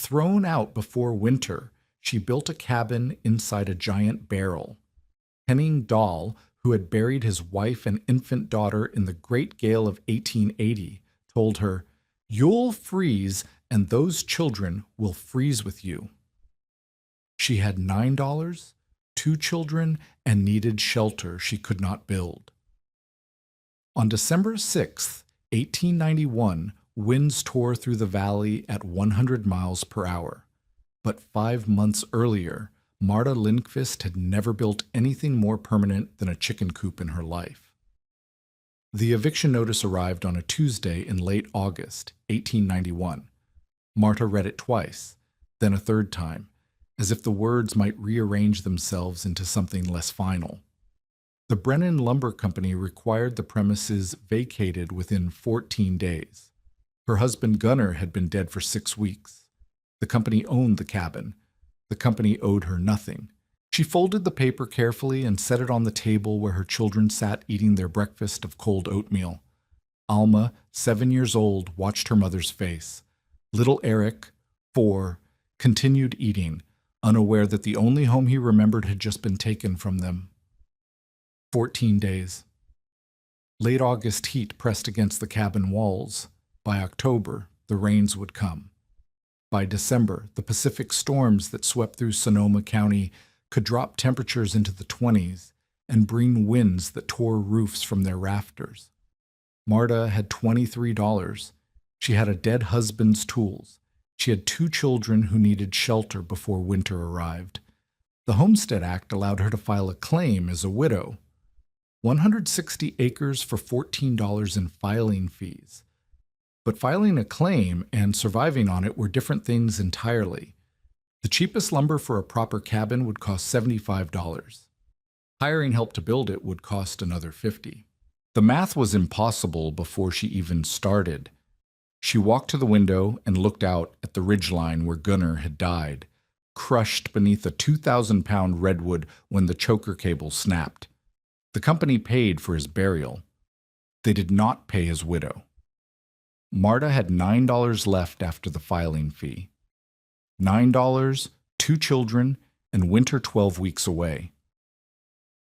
thrown out before winter, she built a cabin inside a giant barrel. Henning Dahl, who had buried his wife and infant daughter in the Great Gale of 1880, told her, "You'll freeze, and those children will freeze with you." She had $9, 2 children, and needed shelter she could not build. On December 6, 1891, winds tore through the valley at 100 miles per hour. But 5 months earlier, Marta Lindqvist had never built anything more permanent than a chicken coop in her life. The eviction notice arrived on a Tuesday in late August, 1891. Marta read it twice, then a third time, as if the words might rearrange themselves into something less final. The Brennan Lumber Company required the premises vacated within 14 days. Her husband Gunnar had been dead for 6 weeks. The company owned the cabin. The company owed her nothing. She folded the paper carefully and set it on the table where her children sat eating their breakfast of cold oatmeal. Alma, 7 years old, watched her mother's face. Little Eric, 4, continued eating, unaware that the only home he remembered had just been taken from them. 14 days. Late August heat pressed against the cabin walls. By October, the rains would come. By December, the Pacific storms that swept through Sonoma County could drop temperatures into the 20s and bring winds that tore roofs from their rafters. Marta had $23. She had a dead husband's tools. She had 2 children who needed shelter before winter arrived. The Homestead Act allowed her to file a claim as a widow. 160 acres for $14 in filing fees. But filing a claim and surviving on it were different things entirely. The cheapest lumber for a proper cabin would cost $75. Hiring help to build it would cost another $50. The math was impossible before she even started. She walked to the window and looked out at the ridgeline where Gunnar had died, crushed beneath a 2,000-pound redwood when the choker cable snapped. The company paid for his burial. They did not pay his widow. Marta had $9 left after the filing fee. $9, 2 children, and winter 12 weeks away.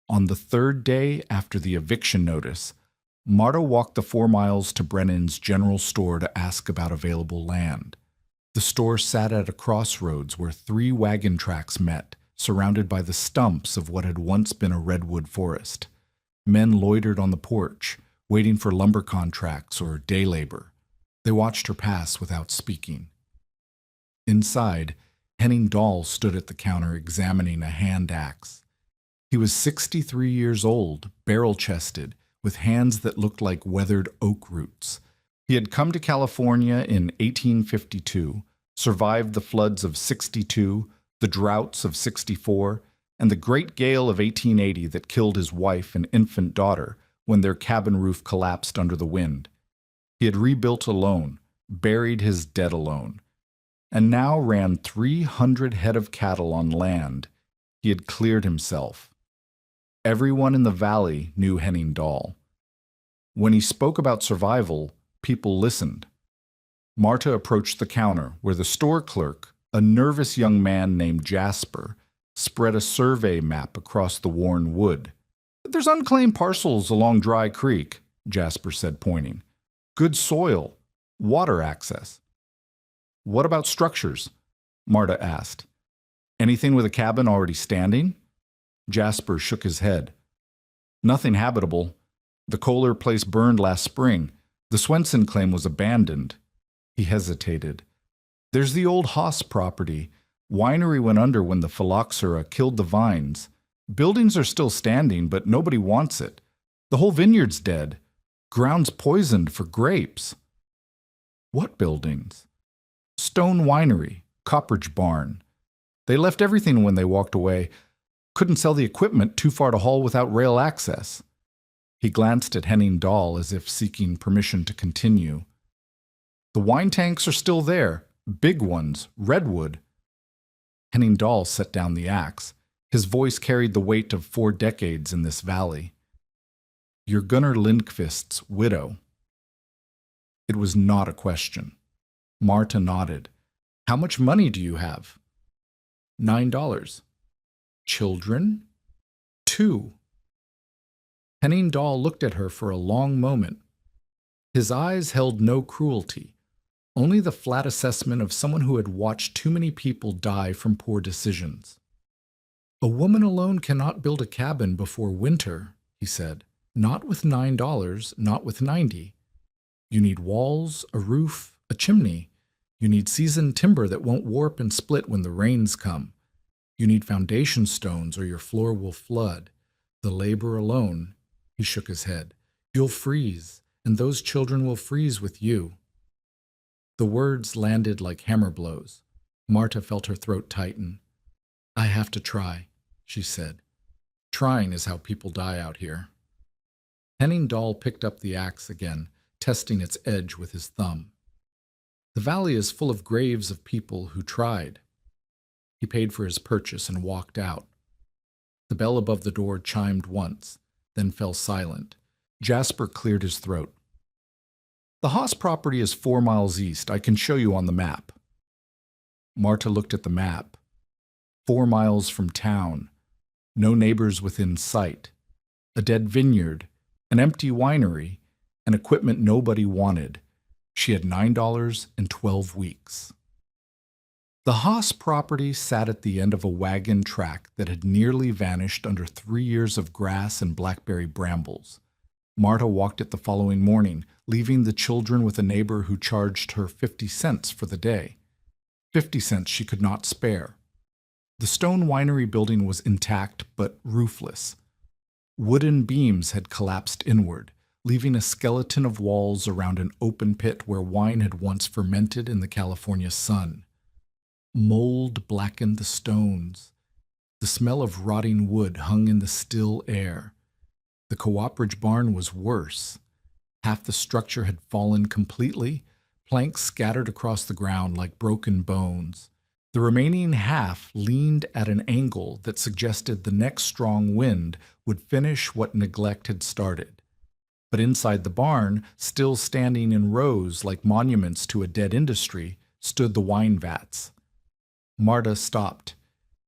On the 3rd day after the eviction notice, Marta walked the 4 miles to Brennan's general store to ask about available land. The store sat at a crossroads where 3 wagon tracks met, surrounded by the stumps of what had once been a redwood forest. Men loitered on the porch, waiting for lumber contracts or day labor. They watched her pass without speaking. Inside, Henning Dahl stood at the counter examining a hand axe. He was 63 years old, barrel-chested, with hands that looked like weathered oak roots. He had come to California in 1852, survived the floods of '62, the droughts of '64, and the Great Gale of 1880 that killed his wife and infant daughter when their cabin roof collapsed under the wind. He had rebuilt alone, buried his dead alone, and now ran 300 head of cattle on land he had cleared himself. Everyone in the valley knew Henning Dahl. When he spoke about survival, people listened. Marta approached the counter where the store clerk, a nervous young man named Jasper, spread a survey map across the worn wood. "There's unclaimed parcels along Dry Creek," Jasper said, pointing. "Good soil, water access." "What about structures?" Marta asked. "Anything with a cabin already standing?" Jasper shook his head. "Nothing habitable. The Kohler place burned last spring. The Swenson claim was abandoned." He hesitated. "There's the old Haas property. Winery went under when the phylloxera killed the vines. Buildings are still standing, but nobody wants it. The whole vineyard's dead. Ground's poisoned for grapes." "What buildings?" "Stone Winery, Copperidge Barn. They left everything when they walked away. Couldn't sell the equipment too far to haul without rail access." He glanced at Henning Dahl as if seeking permission to continue. "The wine tanks are still there, big ones, redwood." Henning Dahl set down the axe. His voice carried the weight of 4 decades in this valley. "You're Gunnar Lindqvist's widow." It was not a question. Marta nodded. How much money do you have? $9. Children? 2. Henning Dahl looked at her for a long moment. His eyes held no cruelty, only the flat assessment of someone who had watched too many people die from poor decisions. A woman alone cannot build a cabin before winter, he said. Not with $9, not with 90. You need walls, a roof, a chimney. You need seasoned timber that won't warp and split when the rains come. You need foundation stones or your floor will flood. The labor alone, he shook his head. You'll freeze, and those children will freeze with you. The words landed like hammer blows. Marta felt her throat tighten. I have to try, she said. Trying is how people die out here. Henning Dahl picked up the axe again, testing its edge with his thumb. The valley is full of graves of people who tried. He paid for his purchase and walked out. The bell above the door chimed once, then fell silent. Jasper cleared his throat. The Haas property is 4 miles east. I can show you on the map. Marta looked at the map. 4 miles from town. No neighbors within sight. A dead vineyard. An empty winery. And equipment nobody wanted. She had $9 and 12 weeks. The Haas property sat at the end of a wagon track that had nearly vanished under 3 years of grass and blackberry brambles. Marta walked it the following morning, leaving the children with a neighbor who charged her 50 cents for the day. 50 cents she could not spare. The stone winery building was intact but roofless. Wooden beams had collapsed inward, leaving a skeleton of walls around an open pit where wine had once fermented in the California sun. Mold blackened the stones. The smell of rotting wood hung in the still air. The Cooperage barn was worse. Half the structure had fallen completely, planks scattered across the ground like broken bones. The remaining half leaned at an angle that suggested the next strong wind would finish what neglect had started. But inside the barn, still standing in rows like monuments to a dead industry, stood the wine vats. Marta stopped.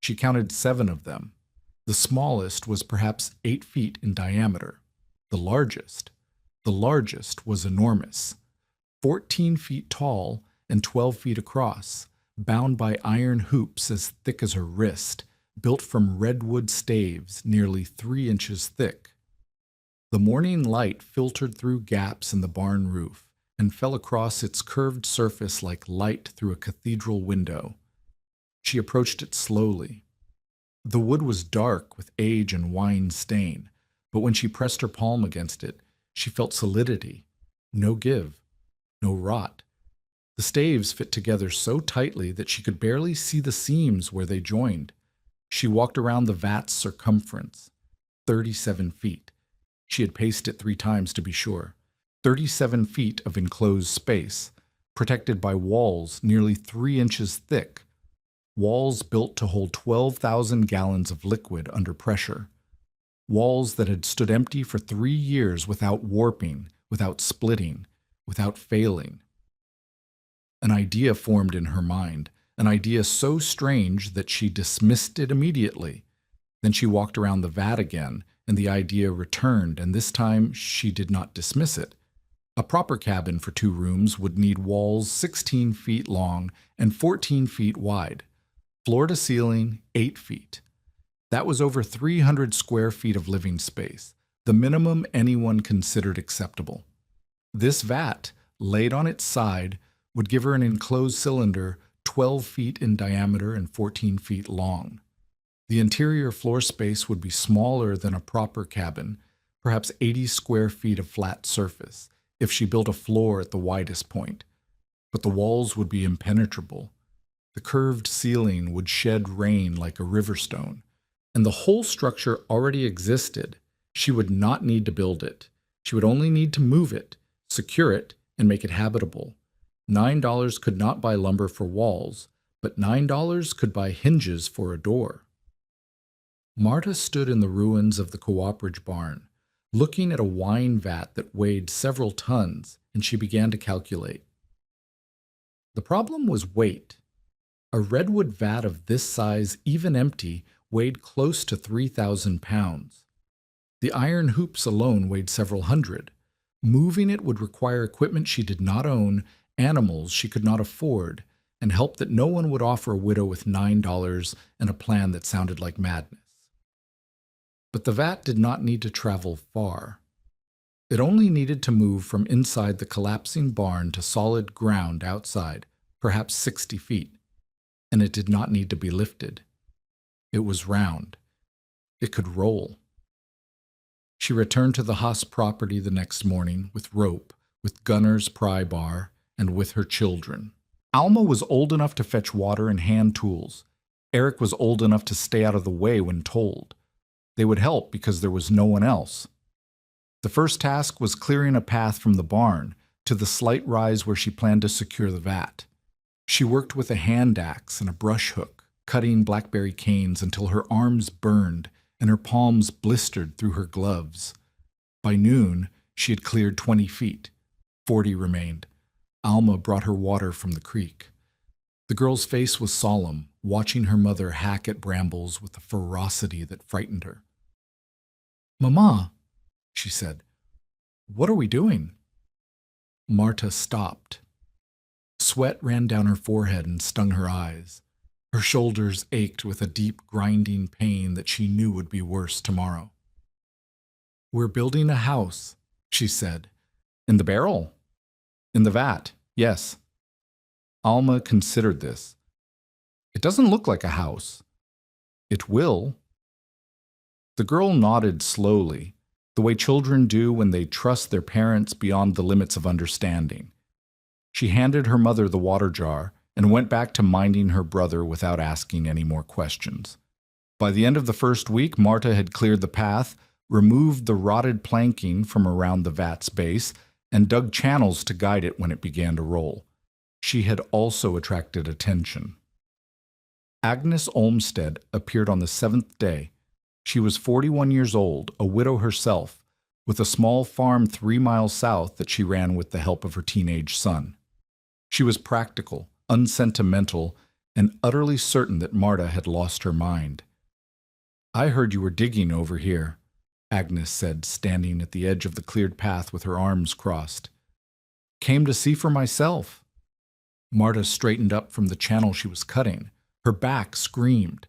She counted 7 of them. The smallest was perhaps 8 feet in diameter. The largest was enormous. 14 feet tall and 12 feet across, bound by iron hoops as thick as her wrist, built from redwood staves nearly 3 inches thick. The morning light filtered through gaps in the barn roof and fell across its curved surface like light through a cathedral window. She approached it slowly. The wood was dark with age and wine stain, but when she pressed her palm against it, she felt solidity, no give, no rot. The staves fit together so tightly that she could barely see the seams where they joined. She walked around the vat's circumference, 37 feet. She had paced it 3 times to be sure. 37 feet of enclosed space, protected by walls nearly 3 inches thick. Walls built to hold 12,000 gallons of liquid under pressure. Walls that had stood empty for 3 years without warping, without splitting, without failing. An idea formed in her mind, an idea so strange that she dismissed it immediately. Then she walked around the vat again, and the idea returned, and this time she did not dismiss it. A proper cabin for 2 rooms would need walls 16 feet long and 14 feet wide. Floor to ceiling, 8 feet. That was over 300 square feet of living space, the minimum anyone considered acceptable. This vat, laid on its side, would give her an enclosed cylinder 12 feet in diameter and 14 feet long. The interior floor space would be smaller than a proper cabin, perhaps 80 square feet of flat surface, if she built a floor at the widest point. But the walls would be impenetrable. The curved ceiling would shed rain like a river stone, and the whole structure already existed. She would not need to build it. She would only need to move it, secure it, and make it habitable. $9 could not buy lumber for walls, but $9 could buy hinges for a door. Marta stood in the ruins of the Cooperage barn, looking at a wine vat that weighed several tons, and she began to calculate. The problem was weight. A redwood vat of this size, even empty, weighed close to 3,000 pounds. The iron hoops alone weighed several hundred. Moving it would require equipment she did not own, animals she could not afford, and help that no one would offer a widow with $9 and a plan that sounded like madness. But the vat did not need to travel far. It only needed to move from inside the collapsing barn to solid ground outside, perhaps 60 feet, and it did not need to be lifted. It was round. It could roll. She returned to the Haas property the next morning with rope, with gunner's pry bar, and with her children. Alma was old enough to fetch water and hand tools. Eric was old enough to stay out of the way when told. They would help because there was no one else. The first task was clearing a path from the barn to the slight rise where she planned to secure the vat. She worked with a hand axe and a brush hook, cutting blackberry canes until her arms burned and her palms blistered through her gloves. By noon, she had cleared 20 feet. 40 remained. Alma brought her water from the creek. The girl's face was solemn, watching her mother hack at brambles with a ferocity that frightened her. "Mama," she said, "what are we doing?" Marta stopped. Sweat ran down her forehead and stung her eyes. Her shoulders ached with a deep, grinding pain that she knew would be worse tomorrow. "We're building a house," she said. "In the barrel?" "In the vat, yes." Alma considered this. "It doesn't look like a house." "It will." The girl nodded slowly, the way children do when they trust their parents beyond the limits of understanding. She handed her mother the water jar and went back to minding her brother without asking any more questions. By the end of the first week, Marta had cleared the path, removed the rotted planking from around the vat's base, and dug channels to guide it when it began to roll. She had also attracted attention. Agnes Olmsted appeared on the 7th day. She was 41 years old, a widow herself, with a small farm 3 miles south that she ran with the help of her teenage son. She was practical, unsentimental, and utterly certain that Marta had lost her mind. "I heard you were digging over here," Agnes said, standing at the edge of the cleared path with her arms crossed. "Came to see for myself." Marta straightened up from the channel she was cutting. Her back screamed.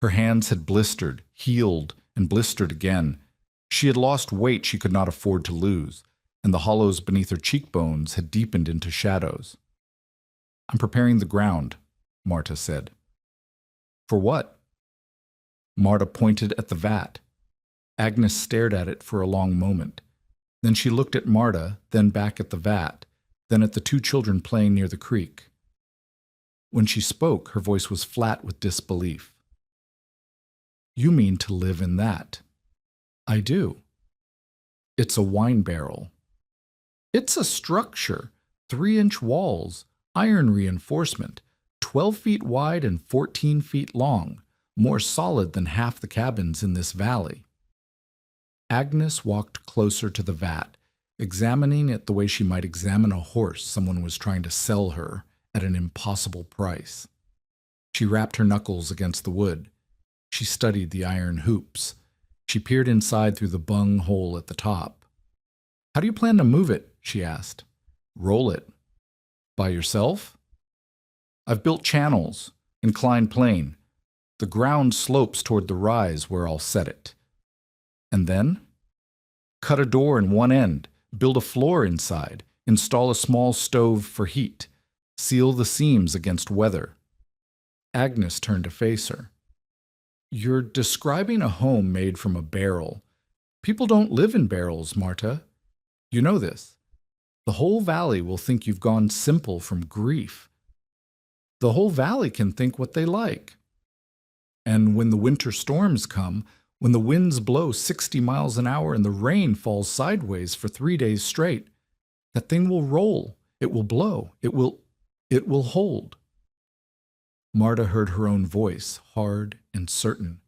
Her hands had blistered, healed, and blistered again. She had lost weight she could not afford to lose, and the hollows beneath her cheekbones had deepened into shadows. "I'm preparing the ground," Marta said. "For what?" Marta pointed at the vat. Agnes stared at it for a long moment. Then she looked at Marta, then back at the vat, then at the 2 children playing near the creek. When she spoke, her voice was flat with disbelief. "You mean to live in that?" "I do." "It's a wine barrel." "It's a structure, 3-inch walls, iron reinforcement, 12 feet wide and 14 feet long, more solid than half the cabins in this valley." Agnes walked closer to the vat, examining it the way she might examine a horse someone was trying to sell her at an impossible price. She rapped her knuckles against the wood. She studied the iron hoops. She peered inside through the bung hole at the top. "How do you plan to move it?" she asked. "Roll it." "By yourself?" "I've built channels, inclined plane. The ground slopes toward the rise where I'll set it." "And then?" "Cut a door in one end, build a floor inside, install a small stove for heat, seal the seams against weather." Agnes turned to face her. "You're describing a home made from a barrel. People don't live in barrels, Marta. You know this. The whole valley will think you've gone simple from grief. The whole valley can think what they like. And when the winter storms come, when the winds blow 60 miles an hour and the rain falls sideways for 3 days straight, that thing will roll, it will blow, it will hold." Marta heard her own voice, hard and certain.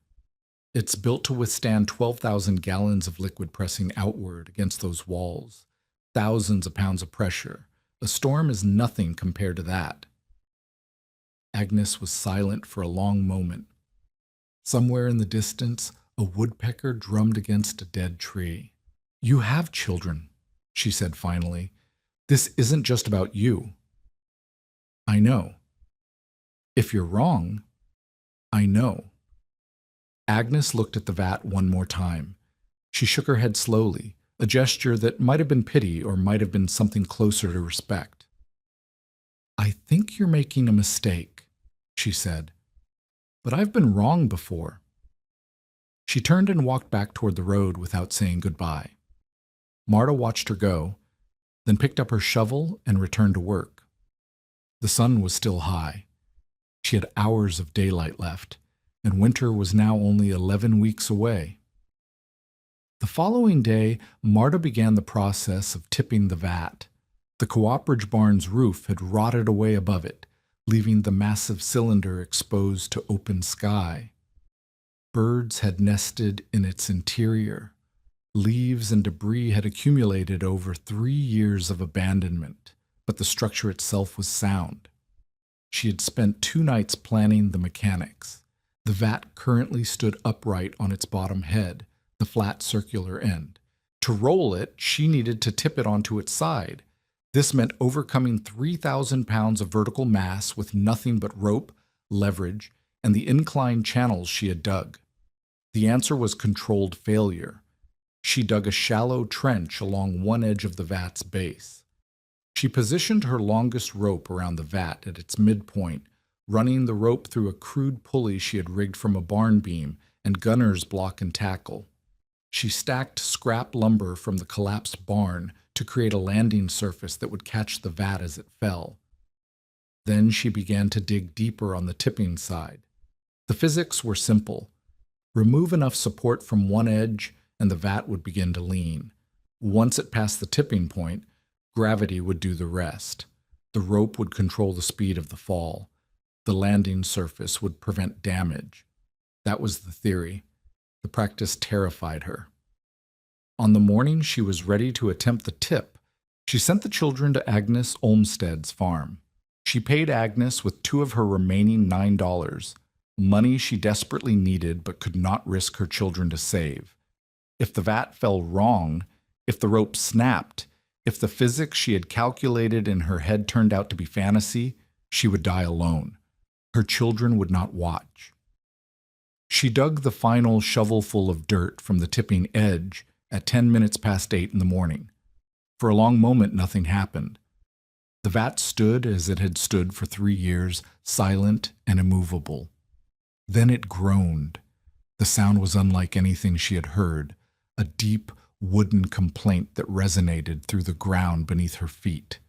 "It's built to withstand 12,000 gallons of liquid pressing outward against those walls, thousands of pounds of pressure. A storm is nothing compared to that." Agnes was silent for a long moment. Somewhere in the distance, a woodpecker drummed against a dead tree. "You have children," she said finally. "This isn't just about you." "I know." "If you're wrong." "I know." Agnes looked at the vat one more time. She shook her head slowly, a gesture that might have been pity or might have been something closer to respect. "I think you're making a mistake," she said. "But I've been wrong before." She turned and walked back toward the road without saying goodbye. Marta watched her go, then picked up her shovel and returned to work. The sun was still high. She had hours of daylight left, and winter was now only 11 weeks away. The following day, Marta began the process of tipping the vat. The Cooperage barn's roof had rotted away above it, leaving the massive cylinder exposed to open sky. Birds had nested in its interior. Leaves and debris had accumulated over 3 years of abandonment, but the structure itself was sound. She had spent 2 nights planning the mechanics. The vat currently stood upright on its bottom head, the flat circular end. To roll it, she needed to tip it onto its side. This meant overcoming 3,000 pounds of vertical mass with nothing but rope, leverage, and the inclined channels she had dug. The answer was controlled failure. She dug a shallow trench along one edge of the vat's base. She positioned her longest rope around the vat at its midpoint, running the rope through a crude pulley she had rigged from a barn beam and gunner's block and tackle. She stacked scrap lumber from the collapsed barn to create a landing surface that would catch the vat as it fell. Then she began to dig deeper on the tipping side. The physics were simple. Remove enough support from one edge, and the vat would begin to lean. Once it passed the tipping point, gravity would do the rest. The rope would control the speed of the fall. The landing surface would prevent damage. That was the theory. The practice terrified her. On the morning she was ready to attempt the tip, she sent the children to Agnes Olmsted's farm. She paid Agnes with 2 of her remaining $9, money she desperately needed but could not risk her children to save. If the vat fell wrong, if the rope snapped, if the physics she had calculated in her head turned out to be fantasy, she would die alone. Her children would not watch. She dug the final shovelful of dirt from the tipping edge at 10 minutes past 8 in the morning. For a long moment, nothing happened. The vat stood as it had stood for 3 years, silent and immovable. Then it groaned. The sound was unlike anything she had heard, a deep, wooden complaint that resonated through the ground beneath her feet.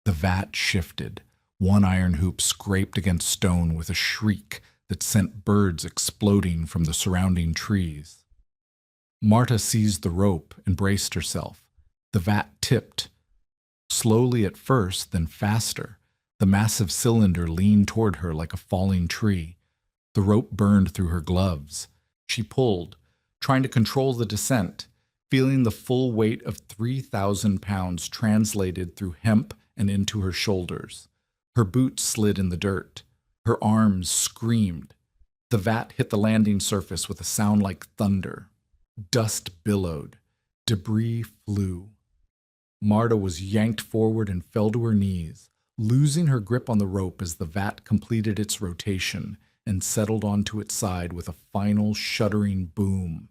The vat shifted. One iron hoop scraped against stone with a shriek that sent birds exploding from the surrounding trees. Marta seized the rope and braced herself. The vat tipped. Slowly at first, then faster. The massive cylinder leaned toward her like a falling tree. The rope burned through her gloves. She pulled, trying to control the descent, feeling the full weight of 3,000 pounds translated through hemp and into her shoulders. Her boots slid in the dirt. Her arms screamed. The vat hit the landing surface with a sound like thunder. Dust billowed. Debris flew. Marta was yanked forward and fell to her knees, losing her grip on the rope as the vat completed its rotation and settled onto its side with a final shuddering boom.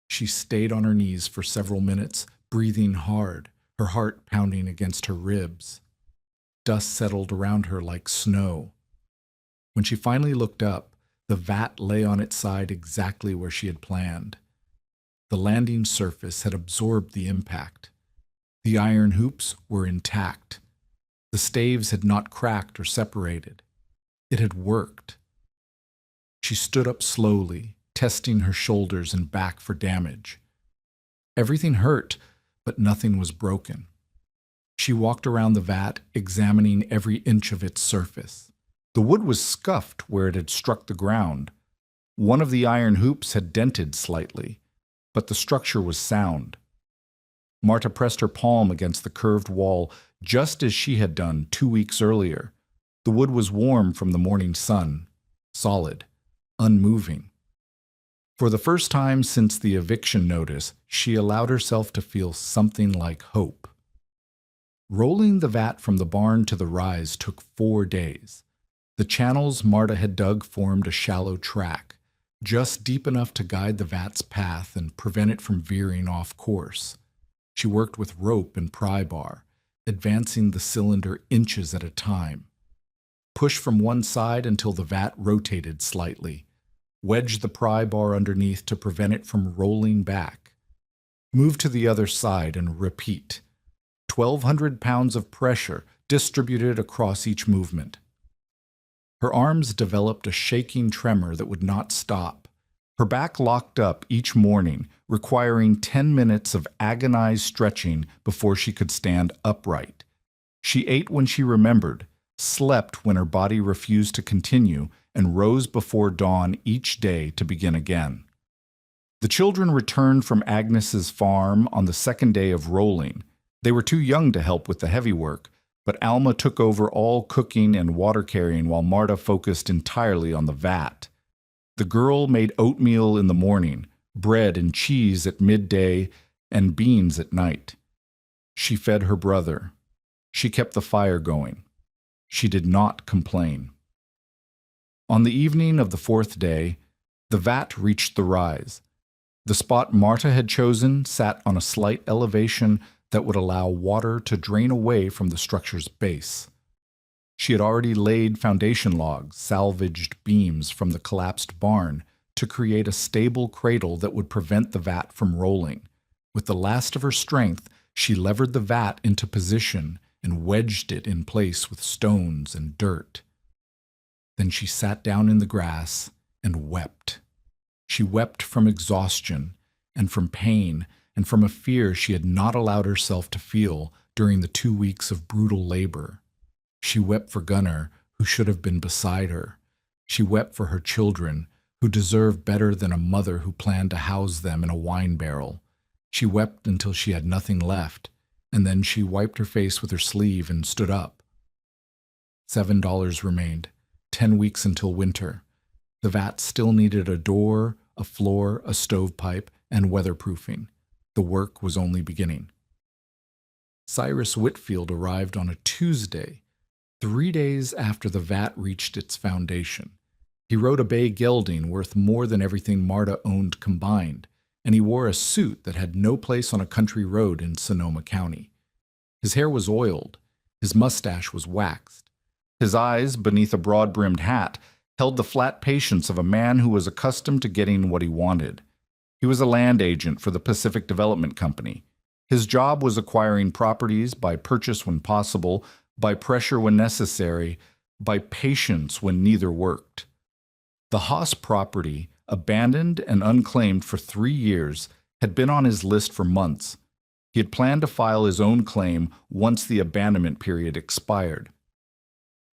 She stayed on her knees for several minutes, breathing hard, her heart pounding against her ribs. Dust settled around her like snow. When she finally looked up, the vat lay on its side exactly where she had planned. The landing surface had absorbed the impact. The iron hoops were intact. The staves had not cracked or separated. It had worked. She stood up slowly, testing her shoulders and back for damage. Everything hurt, but nothing was broken. She walked around the vat, examining every inch of its surface. The wood was scuffed where it had struck the ground. One of the iron hoops had dented slightly, but the structure was sound. Marta pressed her palm against the curved wall just as she had done 2 weeks earlier. The wood was warm from the morning sun, solid, unmoving. For the first time since the eviction notice, she allowed herself to feel something like hope. Rolling the vat from the barn to the rise took 4 days. The channels Marta had dug formed a shallow track, just deep enough to guide the vat's path and prevent it from veering off course. She worked with rope and pry bar, advancing the cylinder inches at a time. Push from one side until the vat rotated slightly. Wedge the pry bar underneath to prevent it from rolling back. Move to the other side and repeat. 1,200 pounds of pressure distributed across each movement. Her arms developed a shaking tremor that would not stop. Her back locked up each morning, requiring 10 minutes of agonized stretching before she could stand upright. She ate when she remembered, slept when her body refused to continue, and rose before dawn each day to begin again. The children returned from Agnes's farm on the second day of rolling. They were too young to help with the heavy work, but Alma took over all cooking and water carrying while Marta focused entirely on the vat. The girl made oatmeal in the morning, bread and cheese at midday, and beans at night. She fed her brother. She kept the fire going. She did not complain. On the evening of the 4th day, the vat reached the rise. The spot Marta had chosen sat on a slight elevation that would allow water to drain away from the structure's base. She had already laid foundation logs, salvaged beams from the collapsed barn, to create a stable cradle that would prevent the vat from rolling. With the last of her strength, she levered the vat into position and wedged it in place with stones and dirt. Then she sat down in the grass and wept. She wept from exhaustion and from pain and from a fear she had not allowed herself to feel during the 2 weeks of brutal labor. She wept for Gunnar, who should have been beside her. She wept for her children, who deserved better than a mother who planned to house them in a wine barrel. She wept until she had nothing left, and then she wiped her face with her sleeve and stood up. $7 remained, 10 weeks until winter. The vat still needed a door, a floor, a stovepipe, and weatherproofing. The work was only beginning. Cyrus Whitfield arrived on a Tuesday, 3 days after the vat reached its foundation. He rode a bay gelding worth more than everything Marta owned combined, and he wore a suit that had no place on a country road in Sonoma County. His hair was oiled, his mustache was waxed. His eyes, beneath a broad-brimmed hat, held the flat patience of a man who was accustomed to getting what he wanted. He was a land agent for the Pacific Development Company. His job was acquiring properties by purchase when possible, by pressure when necessary, by patience when neither worked. The Haas property, abandoned and unclaimed for 3 years, had been on his list for months. He had planned to file his own claim once the abandonment period expired.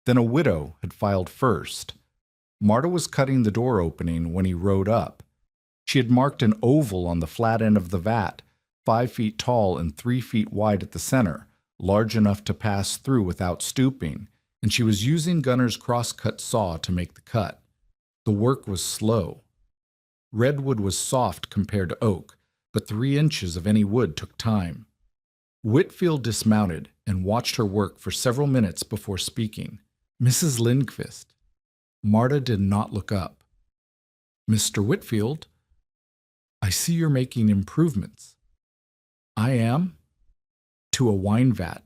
Then a widow had filed first. Marta was cutting the door opening when he rode up. She had marked an oval on the flat end of the vat, 5 feet tall and 3 feet wide at the center, large enough to pass through without stooping, and she was using Gunnar's cross-cut saw to make the cut. The work was slow. Redwood was soft compared to oak, but 3 inches of any wood took time. Whitfield dismounted and watched her work for several minutes before speaking. "Mrs. Lindqvist." Marta did not look up. "Mr. Whitfield, I see you're making improvements." "I am?" "To a wine vat."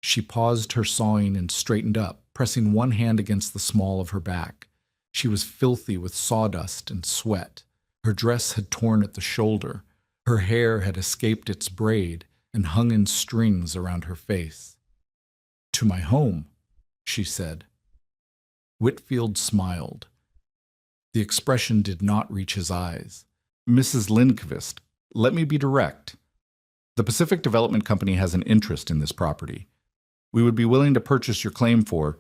She paused her sawing and straightened up, pressing one hand against the small of her back. She was filthy with sawdust and sweat. Her dress had torn at the shoulder. Her hair had escaped its braid and hung in strings around her face. "To my home," she said. Whitfield smiled. The expression did not reach his eyes. "Mrs. Lindqvist, let me be direct. The Pacific Development Company has an interest in this property. We would be willing to purchase your claim for—"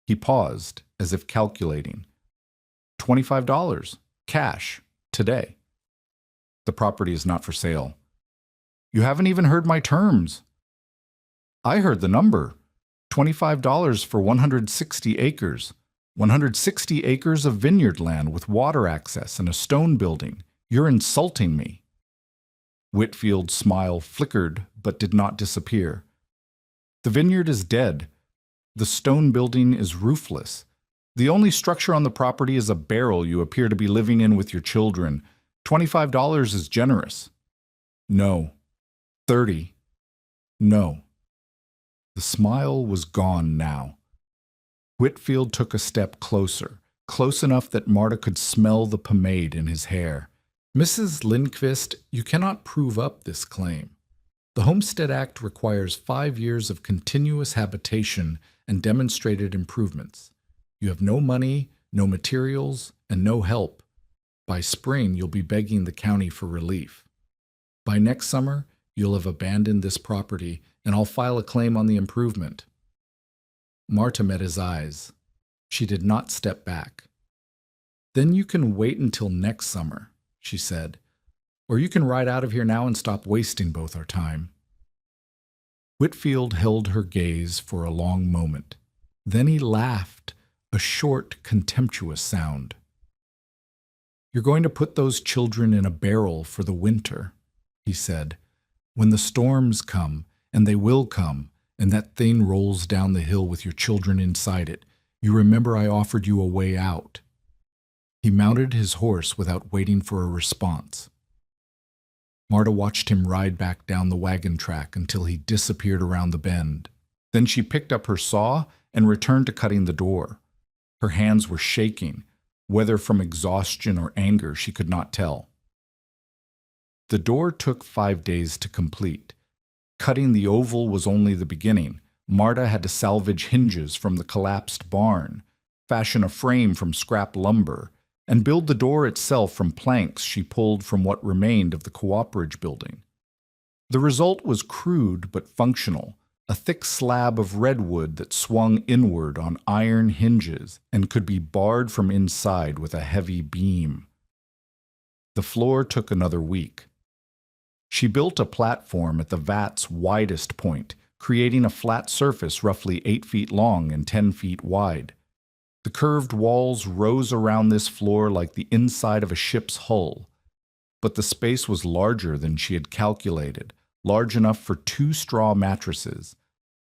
He paused, as if calculating. $25, cash, today. "The property is not for sale." "You haven't even heard my terms." "I heard the number. $25 for 160 acres. 160 acres of vineyard land with water access and a stone building. You're insulting me." Whitfield's smile flickered but did not disappear. "The vineyard is dead. The stone building is roofless. The only structure on the property is a barrel you appear to be living in with your children. $25 is generous." "No." "30." "No." The smile was gone now. Whitfield took a step closer, close enough that Marta could smell the pomade in his hair. "Mrs. Lindquist, you cannot prove up this claim. The Homestead Act requires 5 years of continuous habitation and demonstrated improvements. You have no money, no materials, and no help. By spring, you'll be begging the county for relief. By next summer, you'll have abandoned this property, and I'll file a claim on the improvement." Marta met his eyes. She did not step back. "Then you can wait until next summer," she said, "or you can ride out of here now and stop wasting both our time." Whitfield held her gaze for a long moment. Then he laughed, a short, contemptuous sound. "You're going to put those children in a barrel for the winter," he said. "When the storms come, and they will come, and that thing rolls down the hill with your children inside it, you remember I offered you a way out." He mounted his horse without waiting for a response. Marta watched him ride back down the wagon track until he disappeared around the bend. Then she picked up her saw and returned to cutting the door. Her hands were shaking, whether from exhaustion or anger she could not tell. The door took 5 days to complete. Cutting the oval was only the beginning. Marta had to salvage hinges from the collapsed barn, fashion a frame from scrap lumber, and build the door itself from planks she pulled from what remained of the cooperage building. The result was crude but functional, a thick slab of redwood that swung inward on iron hinges and could be barred from inside with a heavy beam. The floor took another week. She built a platform at the vat's widest point, creating a flat surface roughly 8 feet long and 10 feet wide. The curved walls rose around this floor like the inside of a ship's hull. But the space was larger than she had calculated, large enough for 2 straw mattresses,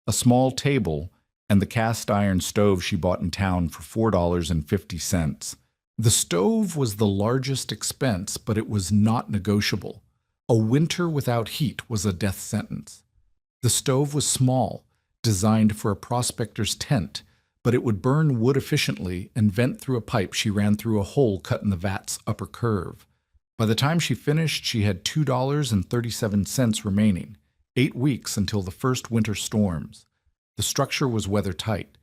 a small table, and the cast iron stove she bought in town for $4.50. The stove was the largest expense, but it was not negotiable. A winter without heat was a death sentence. The stove was small, designed for a prospector's tent, but it would burn wood efficiently and vent through a pipe she ran through a hole cut in the vat's upper curve. By the time she finished, she had $2.37 remaining, 8 weeks until the first winter storms. The structure was weather-tight.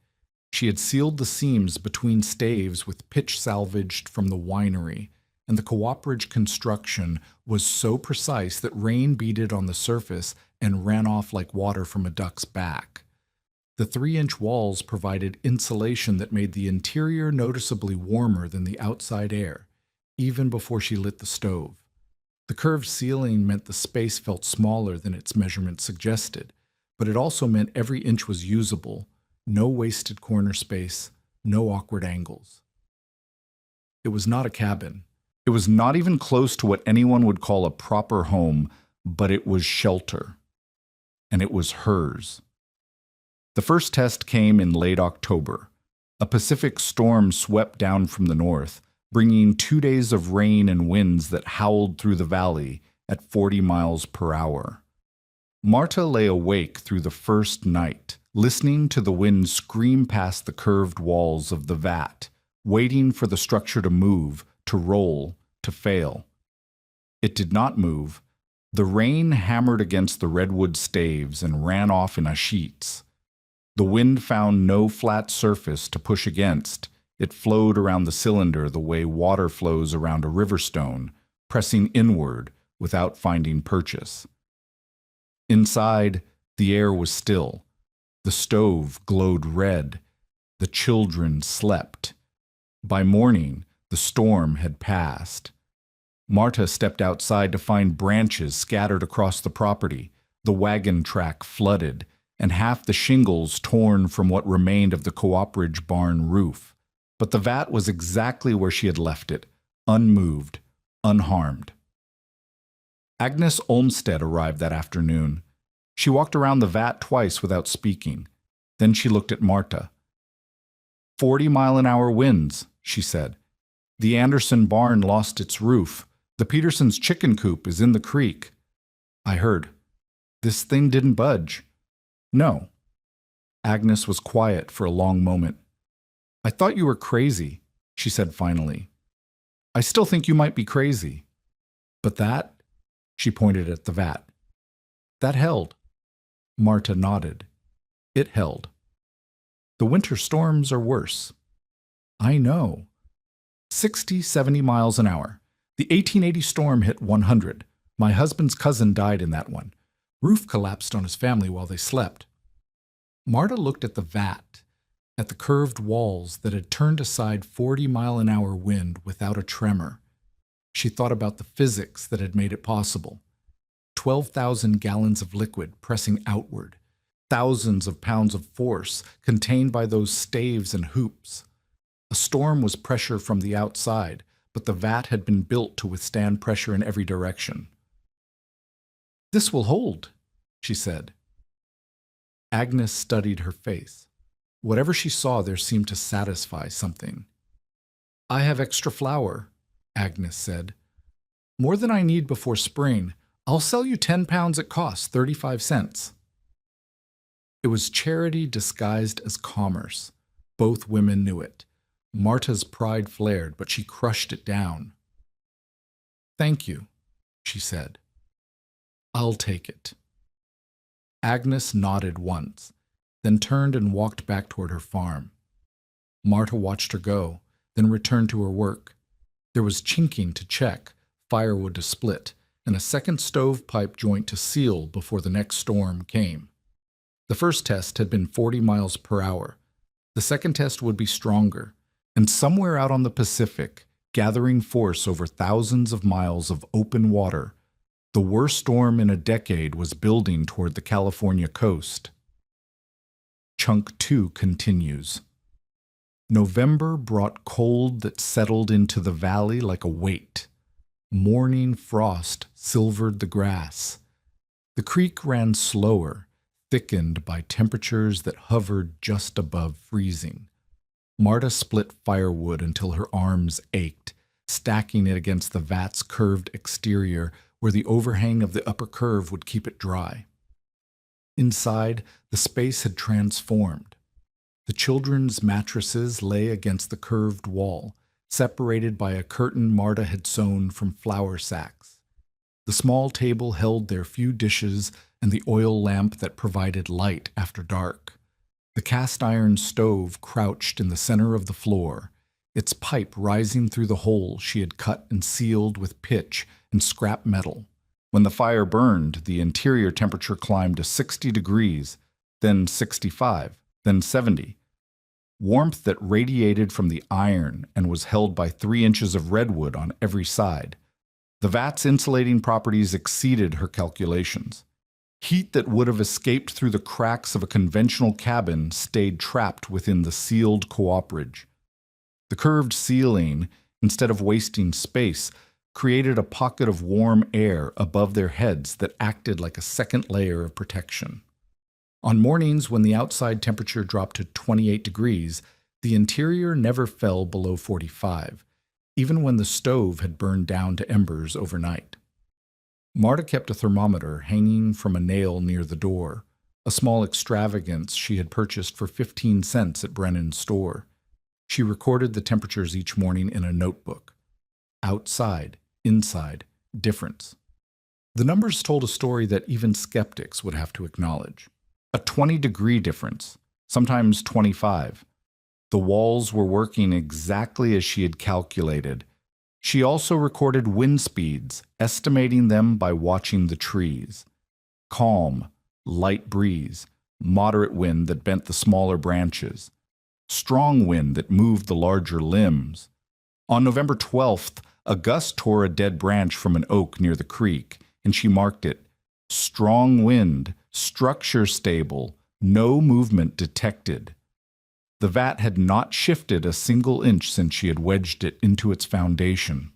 She had sealed the seams between staves with pitch salvaged from the winery, and the cooperage construction was so precise that rain beaded on the surface and ran off like water from a duck's back. The 3-inch walls provided insulation that made the interior noticeably warmer than the outside air, even before she lit the stove. The curved ceiling meant the space felt smaller than its measurements suggested, but it also meant every inch was usable, no wasted corner space, no awkward angles. It was not a cabin. It was not even close to what anyone would call a proper home, but it was shelter. And it was hers. The first test came in late October. A Pacific storm swept down from the north, bringing 2 days of rain and winds that howled through the valley at 40 miles per hour. Marta lay awake through the first night, listening to the wind scream past the curved walls of the vat, waiting for the structure to move, to roll, to fail. It did not move. The rain hammered against the redwood staves and ran off in sheets. The wind found no flat surface to push against. It flowed around the cylinder the way water flows around a river stone, pressing inward without finding purchase. Inside, the air was still. The stove glowed red. The children slept. By morning, the storm had passed. Marta stepped outside to find branches scattered across the property, the wagon track flooded, and half the shingles torn from what remained of the Cooperage barn roof. But the vat was exactly where she had left it, unmoved, unharmed. Agnes Olmsted arrived that afternoon. She walked around the vat twice without speaking. Then she looked at Marta. 40-mile-an-hour winds, she said. The Anderson barn lost its roof. The Petersons' chicken coop is in the creek. I heard. This thing didn't budge. No. Agnes was quiet for a long moment. I thought you were crazy, she said finally. I still think you might be crazy. But that, she pointed at the vat. That held. Marta nodded. It held. The winter storms are worse. I know. 60, 70 miles an hour. The 1880 storm hit 100. My husband's cousin died in that one. Roof collapsed on his family while they slept. Marta looked at the vat, at the curved walls that had turned aside 40-mile-an-hour wind without a tremor. She thought about the physics that had made it possible. 12,000 gallons of liquid pressing outward, thousands of pounds of force contained by those staves and hoops. A storm was pressure from the outside, but the vat had been built to withstand pressure in every direction. This will hold, she said. Agnes studied her face. Whatever she saw there seemed to satisfy something. I have extra flour, Agnes said. More than I need before spring. I'll sell you 10 pounds at cost, 35 cents. It was charity disguised as commerce. Both women knew it. Marta's pride flared, but she crushed it down. Thank you, she said. I'll take it. Agnes nodded once, then turned and walked back toward her farm. Marta watched her go, then returned to her work. There was chinking to check, firewood to split, and a second stovepipe joint to seal before the next storm came. The first test had been 40 miles per hour. The second test would be stronger, and somewhere out on the Pacific, gathering force over thousands of miles of open water, the worst storm in a decade was building toward the California coast. Chunk 2 continues. November brought cold that settled into the valley like a weight. Morning frost silvered the grass. The creek ran slower, thickened by temperatures that hovered just above freezing. Marta split firewood until her arms ached, stacking it against the vat's curved exterior where the overhang of the upper curve would keep it dry. Inside, the space had transformed. The children's mattresses lay against the curved wall, separated by a curtain Marta had sewn from flour sacks. The small table held their few dishes and the oil lamp that provided light after dark. The cast-iron stove crouched in the center of the floor, its pipe rising through the hole she had cut and sealed with pitch and scrap metal. When the fire burned, the interior temperature climbed to 60 degrees, then 65, then 70. Warmth that radiated from the iron and was held by 3 inches of redwood on every side. The vat's insulating properties exceeded her calculations. Heat that would have escaped through the cracks of a conventional cabin stayed trapped within the sealed cooperage. The curved ceiling, instead of wasting space, created a pocket of warm air above their heads that acted like a second layer of protection. On mornings when the outside temperature dropped to 28 degrees, the interior never fell below 45, even when the stove had burned down to embers overnight. Marta kept a thermometer hanging from a nail near the door, a small extravagance she had purchased for 15 cents at Brennan's store. She recorded the temperatures each morning in a notebook. Outside, inside, difference. The numbers told a story that even skeptics would have to acknowledge. A 20-degree difference, sometimes 25. The walls were working exactly as she had calculated. She also recorded wind speeds, estimating them by watching the trees. Calm, light breeze, moderate wind that bent the smaller branches, strong wind that moved the larger limbs. On November 12th, a gust tore a dead branch from an oak near the creek, and she marked it, strong wind, structure stable, No movement detected. The vat had not shifted a single inch since she had wedged it into its foundation.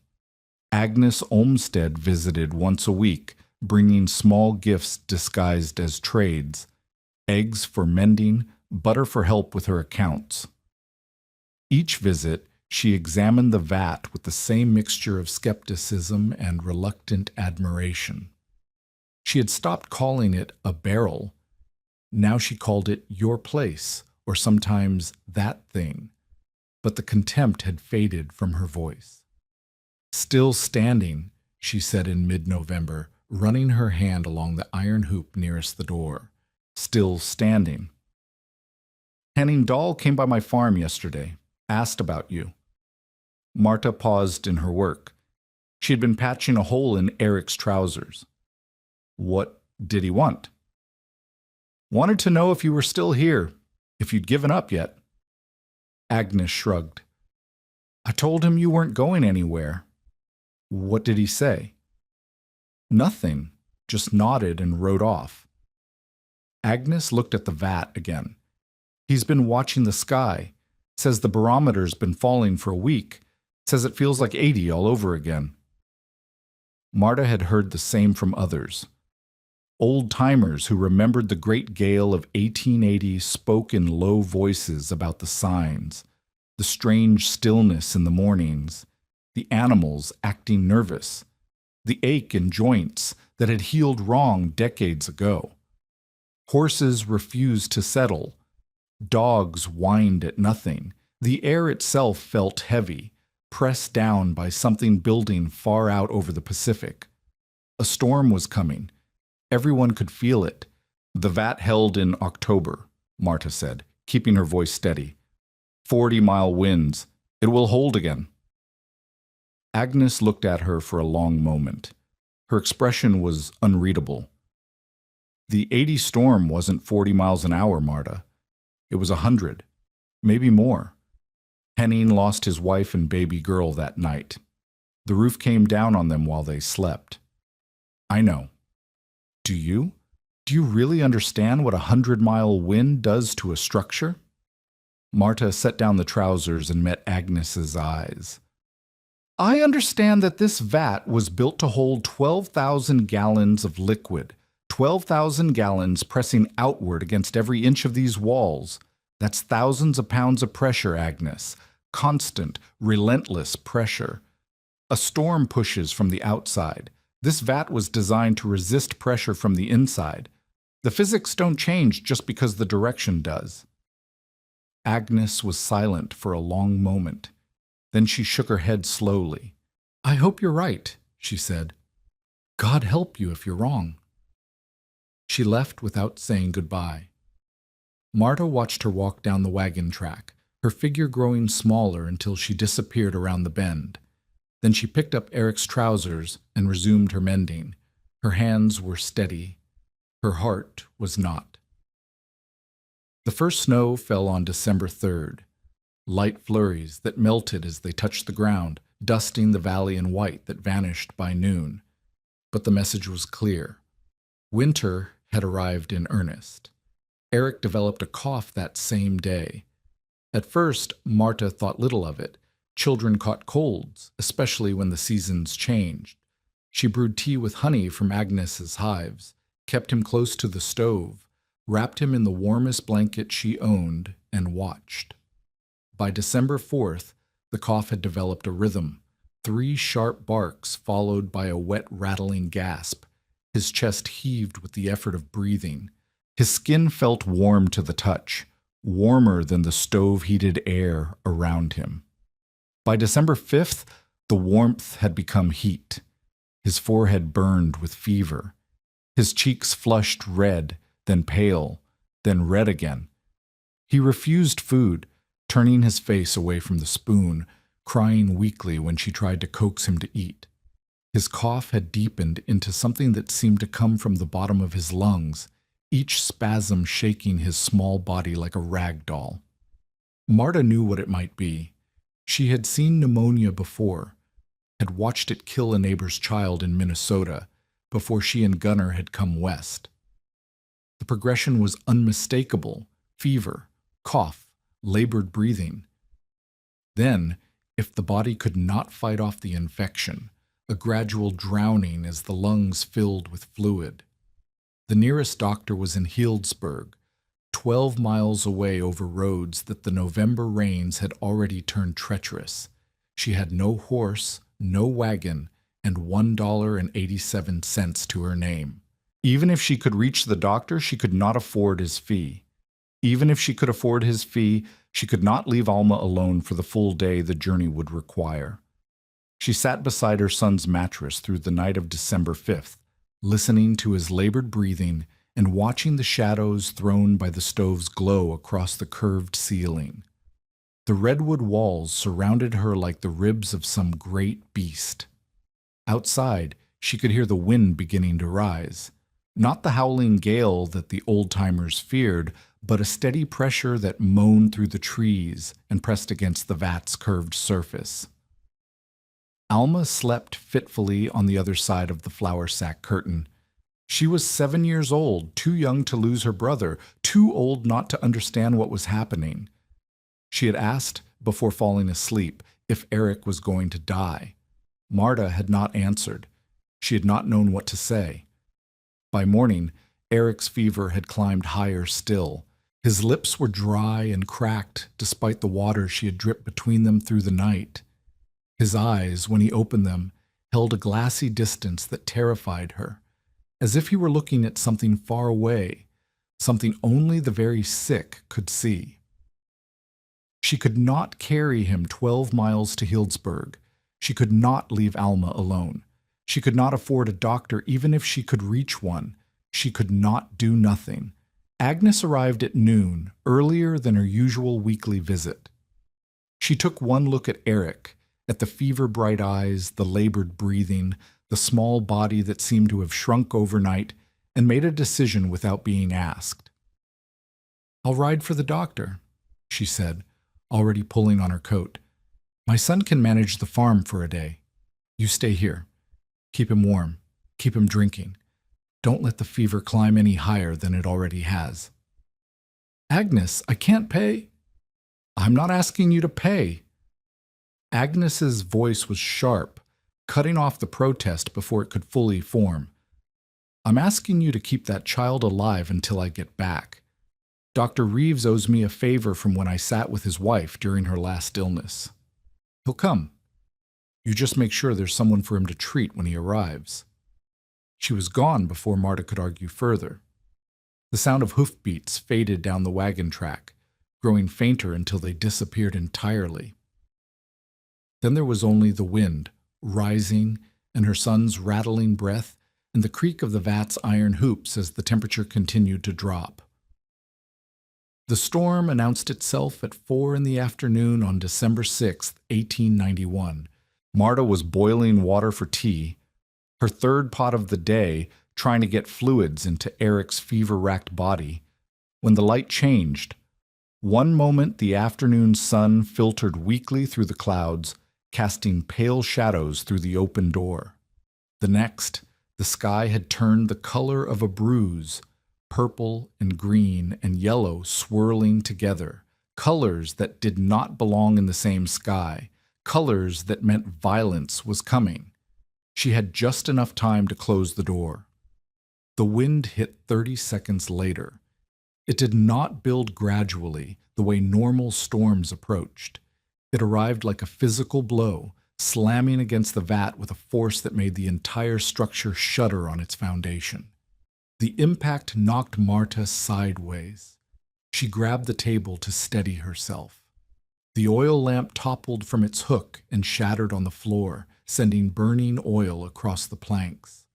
Agnes Olmsted visited once a week, bringing small gifts disguised as trades, eggs for mending, butter for help with her accounts. Each visit, she examined the vat with the same mixture of skepticism and reluctant admiration. She had stopped calling it a barrel. Now she called it your place, or sometimes that thing, but the contempt had faded from her voice. Still standing, she said in mid-November, running her hand along the iron hoop nearest the door. Still standing. Henning Dahl came by my farm yesterday, asked about you. Marta paused in her work. She had been patching a hole in Eric's trousers. What did he want? Wanted to know if you were still here, if you'd given up yet. Agnes shrugged. I told him you weren't going anywhere. What did he say? Nothing, just nodded and rode off. Agnes looked at the vat again. He's been watching the sky, says the barometer's been falling for a week, says it feels like 80 all over again. Marta had heard the same from others. Old-timers who remembered the great gale of 1880 spoke in low voices about the signs, the strange stillness in the mornings, the animals acting nervous, the ache in joints that had healed wrong decades ago. Horses refused to settle. Dogs whined at nothing. The air itself felt heavy, pressed down by something building far out over the Pacific. A storm was coming. Everyone could feel it. The vat held in October, Marta said, keeping her voice steady. 40-mile winds. It will hold again. Agnes looked at her for a long moment. Her expression was unreadable. The 80 storm wasn't 40 miles an hour, Marta. It was 100, maybe more. Henning lost his wife and baby girl that night. The roof came down on them while they slept. I know. Do you? Do you really understand what a 100-mile wind does to a structure? Marta set down the trousers and met Agnes's eyes. I understand that this vat was built to hold 12,000 gallons of liquid, 12,000 gallons pressing outward against every inch of these walls. That's thousands of pounds of pressure, Agnes. Constant, relentless pressure. A storm pushes from the outside. This vat was designed to resist pressure from the inside. The physics don't change just because the direction does. Agnes was silent for a long moment. Then she shook her head slowly. I hope you're right, she said. God help you if you're wrong. She left without saying goodbye. Marta watched her walk down the wagon track, her figure growing smaller until she disappeared around the bend. Then she picked up Eric's trousers and resumed her mending. Her hands were steady. Her heart was not. The first snow fell on December 3rd. Light flurries that melted as they touched the ground, dusting the valley in white that vanished by noon. But the message was clear. Winter had arrived in earnest. Eric developed a cough that same day. At first, Marta thought little of it. Children caught colds, especially when the seasons changed. She brewed tea with honey from Agnes's hives, kept him close to the stove, wrapped him in the warmest blanket she owned, and watched. By December 4th, the cough had developed a rhythm, 3 sharp barks followed by a wet, rattling gasp. His chest heaved with the effort of breathing. His skin felt warm to the touch, warmer than the stove-heated air around him. By December 5th, the warmth had become heat. His forehead burned with fever. His cheeks flushed red, then pale, then red again. He refused food, turning his face away from the spoon, crying weakly when she tried to coax him to eat. His cough had deepened into something that seemed to come from the bottom of his lungs, each spasm shaking his small body like a rag doll. Marta knew what it might be. She had seen pneumonia before, had watched it kill a neighbor's child in Minnesota before she and Gunnar had come west. The progression was unmistakable: fever, cough, labored breathing. Then, if the body could not fight off the infection, a gradual drowning as the lungs filled with fluid. The nearest doctor was in Healdsburg, 12 miles away over roads that the November rains had already turned treacherous. She had no horse, no wagon, and $1.87 to her name. Even if she could reach the doctor, she could not afford his fee. Even if she could afford his fee, she could not leave Alma alone for the full day the journey would require. She sat beside her son's mattress through the night of December 5th, listening to his labored breathing and watching the shadows thrown by the stove's glow across the curved ceiling. The redwood walls surrounded her like the ribs of some great beast. Outside, she could hear the wind beginning to rise. Not the howling gale that the old-timers feared, but a steady pressure that moaned through the trees and pressed against the vat's curved surface. Alma slept fitfully on the other side of the flour sack curtain. She was 7 years old, too young to lose her brother, too old not to understand what was happening. She had asked, before falling asleep, if Eric was going to die. Marta had not answered. She had not known what to say. By morning, Eric's fever had climbed higher still. His lips were dry and cracked despite the water she had dripped between them through the night. His eyes, when he opened them, held a glassy distance that terrified her, as if he were looking at something far away, something only the very sick could see. She could not carry him 12 miles to Healdsburg. She could not leave Alma alone. She could not afford a doctor even if she could reach one. She could not do nothing. Agnes arrived at noon, earlier than her usual weekly visit. She took one look at Eric, at the fever-bright eyes, the labored breathing, the small body that seemed to have shrunk overnight, and made a decision without being asked. "I'll ride for the doctor," she said, already pulling on her coat. "My son can manage the farm for a day. You stay here. Keep him warm. Keep him drinking. Don't let the fever climb any higher than it already has." "Agnes, I can't pay." "I'm not asking you to pay." Agnes's voice was sharp, cutting off the protest before it could fully form. "I'm asking you to keep that child alive until I get back. Dr. Reeves owes me a favor from when I sat with his wife during her last illness. He'll come. You just make sure there's someone for him to treat when he arrives." She was gone before Marta could argue further. The sound of hoofbeats faded down the wagon track, growing fainter until they disappeared entirely. Then there was only the wind, rising, and her son's rattling breath, and the creak of the vat's iron hoops as the temperature continued to drop. The storm announced itself at 4 in the afternoon on December 6, 1891. Marta was boiling water for tea, her third pot of the day, trying to get fluids into Eric's fever-racked body, when the light changed. One moment the afternoon sun filtered weakly through the clouds, casting pale shadows through the open door. The next, the sky had turned the color of a bruise, purple and green and yellow swirling together, colors that did not belong in the same sky, colors that meant violence was coming. She had just enough time to close the door. The wind hit 30 seconds later. It did not build gradually, the way normal storms approached. It arrived like a physical blow, slamming against the vat with a force that made the entire structure shudder on its foundation. The impact knocked Marta sideways. She grabbed the table to steady herself. The oil lamp toppled from its hook and shattered on the floor, sending burning oil across the planks.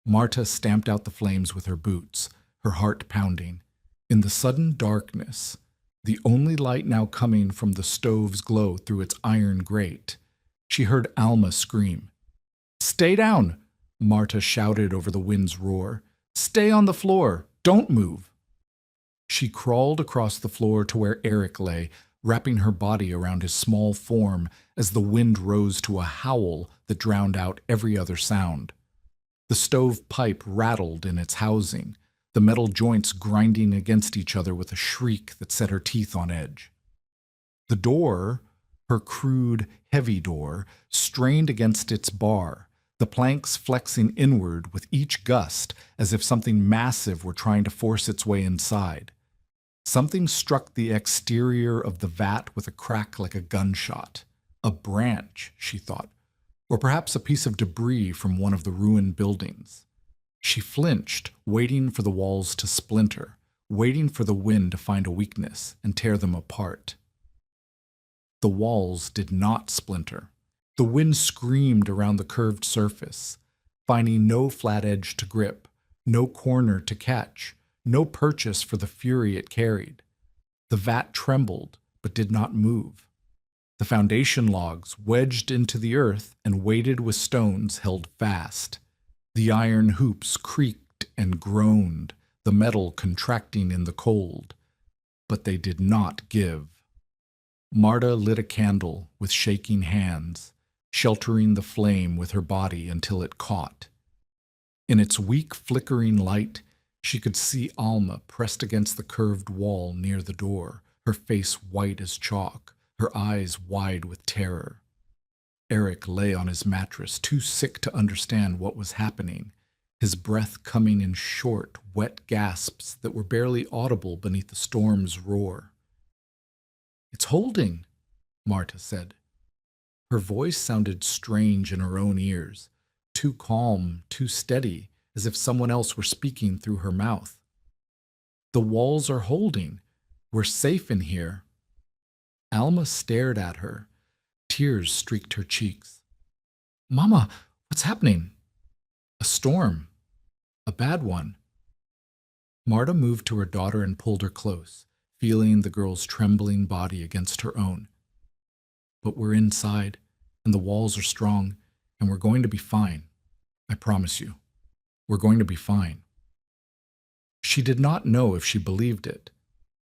Marta stamped out the flames with her boots, her heart pounding. In the sudden darkness, the only light now coming from the stove's glow through its iron grate, she heard Alma scream. "Stay down!" Marta shouted over the wind's roar. "Stay on the floor! Don't move!" She crawled across the floor to where Eric lay, wrapping her body around his small form as the wind rose to a howl that drowned out every other sound. The stove pipe rattled in its housing. the metal joints grinding against each other with a shriek that set her teeth on edge. The door, her crude, heavy door, strained against its bar, the planks flexing inward with each gust as if something massive were trying to force its way inside. Something struck the exterior of the vat with a crack like a gunshot. A branch, she thought, or perhaps a piece of debris from one of the ruined buildings. She flinched, waiting for the walls to splinter, waiting for the wind to find a weakness and tear them apart. The walls did not splinter. The wind screamed around the curved surface, finding no flat edge to grip, no corner to catch, no purchase for the fury it carried. The vat trembled, but did not move. The foundation logs, wedged into the earth and weighted with stones, held fast. The iron hoops creaked and groaned, the metal contracting in the cold. But they did not give. Marta lit a candle with shaking hands, sheltering the flame with her body until it caught. In its weak, flickering light, she could see Alma pressed against the curved wall near the door, her face white as chalk, her eyes wide with terror. Eric lay on his mattress, too sick to understand what was happening, his breath coming in short, wet gasps that were barely audible beneath the storm's roar. "It's holding," Marta said. Her voice sounded strange in her own ears, too calm, too steady, as if someone else were speaking through her mouth. "The walls are holding. We're safe in here." Alma stared at her. Tears streaked her cheeks. "Mama, what's happening?" "A storm. A bad one." Marta moved to her daughter and pulled her close, feeling the girl's trembling body against her own. "But we're inside, and the walls are strong, and we're going to be fine. I promise you. We're going to be fine." She did not know if she believed it,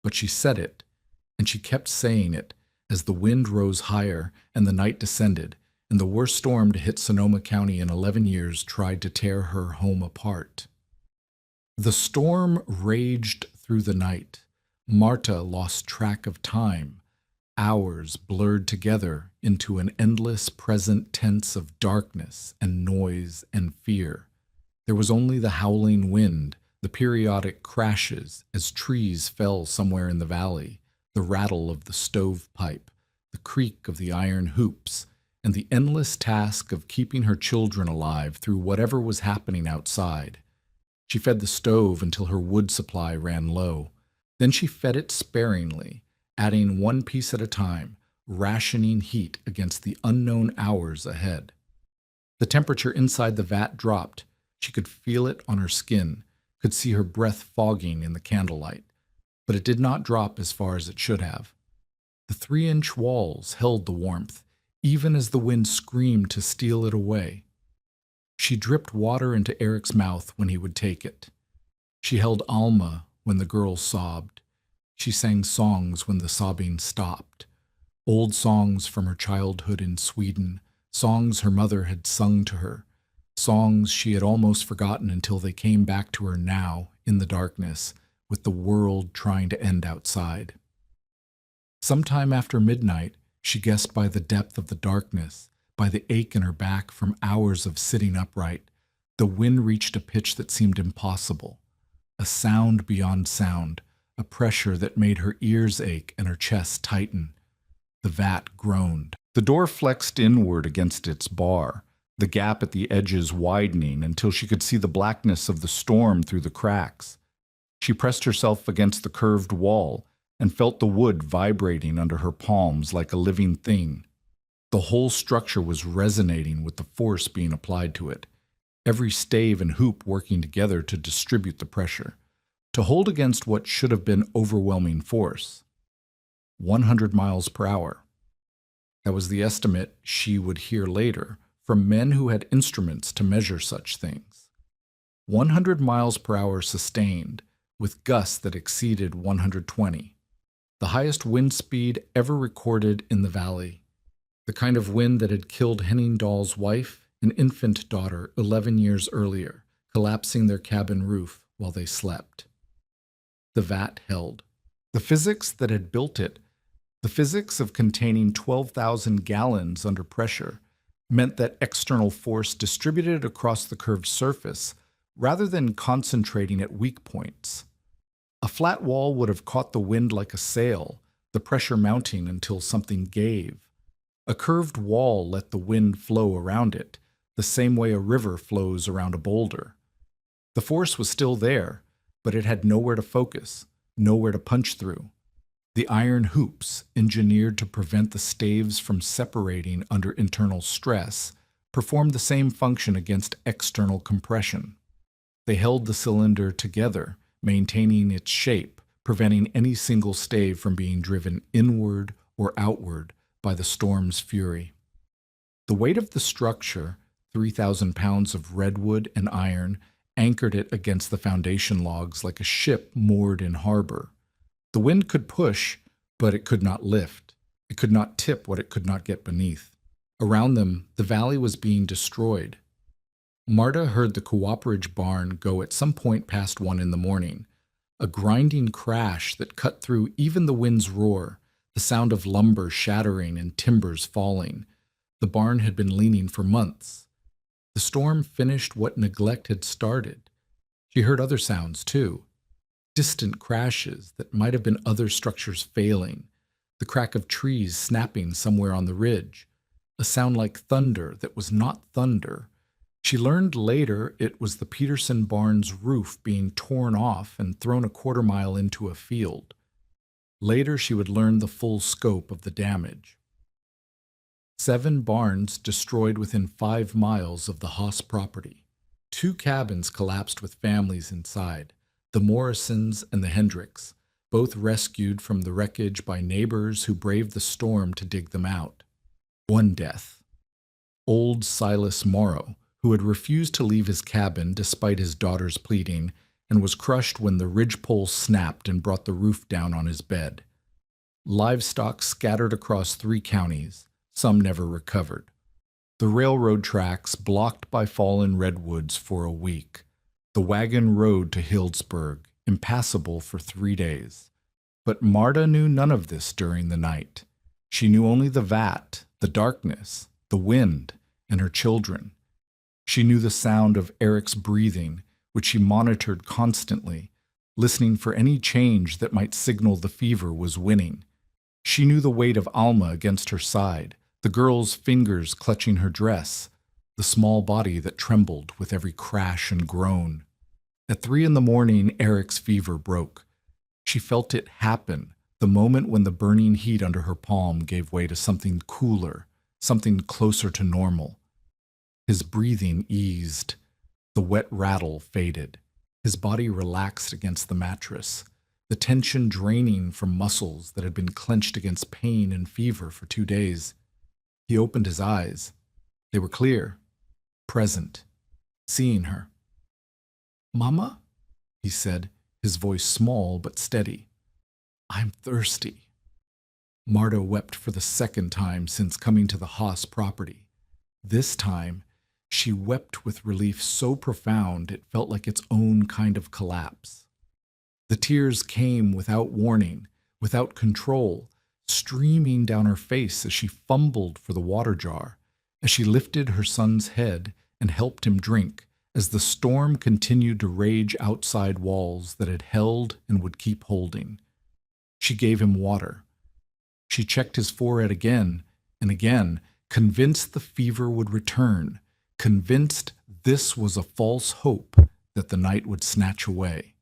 but she said it, and she kept saying it as the wind rose higher and the night descended, and the worst storm to hit Sonoma County in 11 years tried to tear her home apart. The storm raged through the night. Marta lost track of time. Hours blurred together into an endless present tense of darkness and noise and fear. There was only the howling wind, the periodic crashes as trees fell somewhere in the valley, the rattle of the stovepipe, the creak of the iron hoops, and the endless task of keeping her children alive through whatever was happening outside. She fed the stove until her wood supply ran low. Then she fed it sparingly, adding one piece at a time, rationing heat against the unknown hours ahead. The temperature inside the vat dropped. She could feel it on her skin, could see her breath fogging in the candlelight, but it did not drop as far as it should have. The 3-inch walls held the warmth, even as the wind screamed to steal it away. She dripped water into Eric's mouth when he would take it. She held Alma when the girl sobbed. She sang songs when the sobbing stopped. Old songs from her childhood in Sweden, songs her mother had sung to her, songs she had almost forgotten until they came back to her now, in the darkness, with the world trying to end outside. Sometime after midnight, she guessed by the depth of the darkness, by the ache in her back from hours of sitting upright, the wind reached a pitch that seemed impossible, a sound beyond sound, a pressure that made her ears ache and her chest tighten. The vat groaned. The door flexed inward against its bar, the gap at the edges widening until she could see the blackness of the storm through the cracks. She pressed herself against the curved wall and felt the wood vibrating under her palms like a living thing. The whole structure was resonating with the force being applied to it, every stave and hoop working together to distribute the pressure, to hold against what should have been overwhelming force. 100 miles per hour. That was the estimate she would hear later from men who had instruments to measure such things. 100 miles per hour sustained, with gusts that exceeded 120. The highest wind speed ever recorded in the valley. The kind of wind that had killed Henning Dahl's wife and infant daughter 11 years earlier, collapsing their cabin roof. while they slept. The vat held. The physics that had built it, the physics of containing 12,000 gallons under pressure, meant that external force distributed across the curved surface rather than concentrating at weak points. A flat wall would have caught the wind like a sail, the pressure mounting until something gave. A curved wall let the wind flow around it, the same way a river flows around a boulder. The force was still there, but it had nowhere to focus, nowhere to punch through. The iron hoops, engineered to prevent the staves from separating under internal stress, performed the same function against external compression. They held the cylinder together, maintaining its shape, preventing any single stave from being driven inward or outward by the storm's fury. The weight of the structure, 3,000 pounds of redwood and iron, anchored it against the foundation logs like a ship moored in harbor. The wind could push, but it could not lift. It could not tip what it could not get beneath. Around them, the valley was being destroyed. Marta heard the Cooperage barn go at some point past 1 in the morning, a grinding crash that cut through even the wind's roar, the sound of lumber shattering and timbers falling. The barn had been leaning for months. The storm finished what neglect had started. She heard other sounds, too. Distant crashes that might have been other structures failing, the crack of trees snapping somewhere on the ridge, a sound like thunder that was not thunder. She learned later it was the Peterson barn's roof being torn off and thrown a quarter-mile into a field. Later she would learn the full scope of the damage. 7 barns destroyed within 5 miles of the Haas property. 2 cabins collapsed with families inside, the Morrisons and the Hendricks, both rescued from the wreckage by neighbors who braved the storm to dig them out. 1 death. Old Silas Morrow, who had refused to leave his cabin despite his daughter's pleading, and was crushed when the ridgepole snapped and brought the roof down on his bed. Livestock scattered across 3 counties, some never recovered. The railroad tracks blocked by fallen redwoods for a week. The wagon road to Healdsburg, impassable for 3 days. But Marta knew none of this during the night. She knew only the vat, the darkness, the wind, and her children. She knew the sound of Eric's breathing, which she monitored constantly, listening for any change that might signal the fever was winning. She knew the weight of Alma against her side, the girl's fingers clutching her dress, the small body that trembled with every crash and groan. At 3 in the morning, Eric's fever broke. She felt it happen, the moment when the burning heat under her palm gave way to something cooler, something closer to normal. His breathing eased. The wet rattle faded. His body relaxed against the mattress, the tension draining from muscles that had been clenched against pain and fever for 2 days. He opened his eyes. They were clear, present, seeing her. "Mama?" he said, his voice small but steady. "I'm thirsty." Marta wept for the 2nd time since coming to the Haas property. This time, she wept with relief so profound it felt like its own kind of collapse. The tears came without warning, without control, streaming down her face as she fumbled for the water jar, as she lifted her son's head and helped him drink, as the storm continued to rage outside walls that had held and would keep holding. She gave him water. She checked his forehead again and again, convinced the fever would return, convinced this was a false hope that the night would snatch away.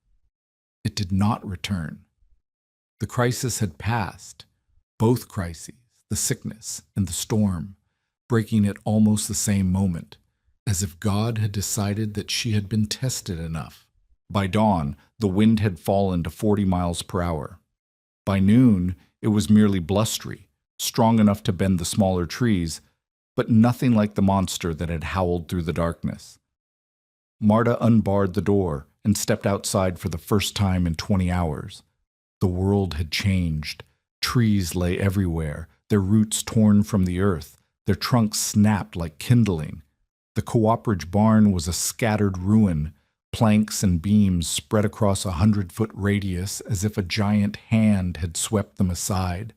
It did not return. The crisis had passed, both crises, the sickness and the storm, breaking at almost the same moment, as if God had decided that she had been tested enough. By dawn, the wind had fallen to 40 miles per hour. By noon, it was merely blustery, strong enough to bend the smaller trees, but nothing like the monster that had howled through the darkness. Marta unbarred the door and stepped outside for the first time in 20 hours. The world had changed. Trees lay everywhere, their roots torn from the earth, their trunks snapped like kindling. The Cooperage barn was a scattered ruin, Planks and beams spread across 100-foot radius as if a giant hand had swept them aside.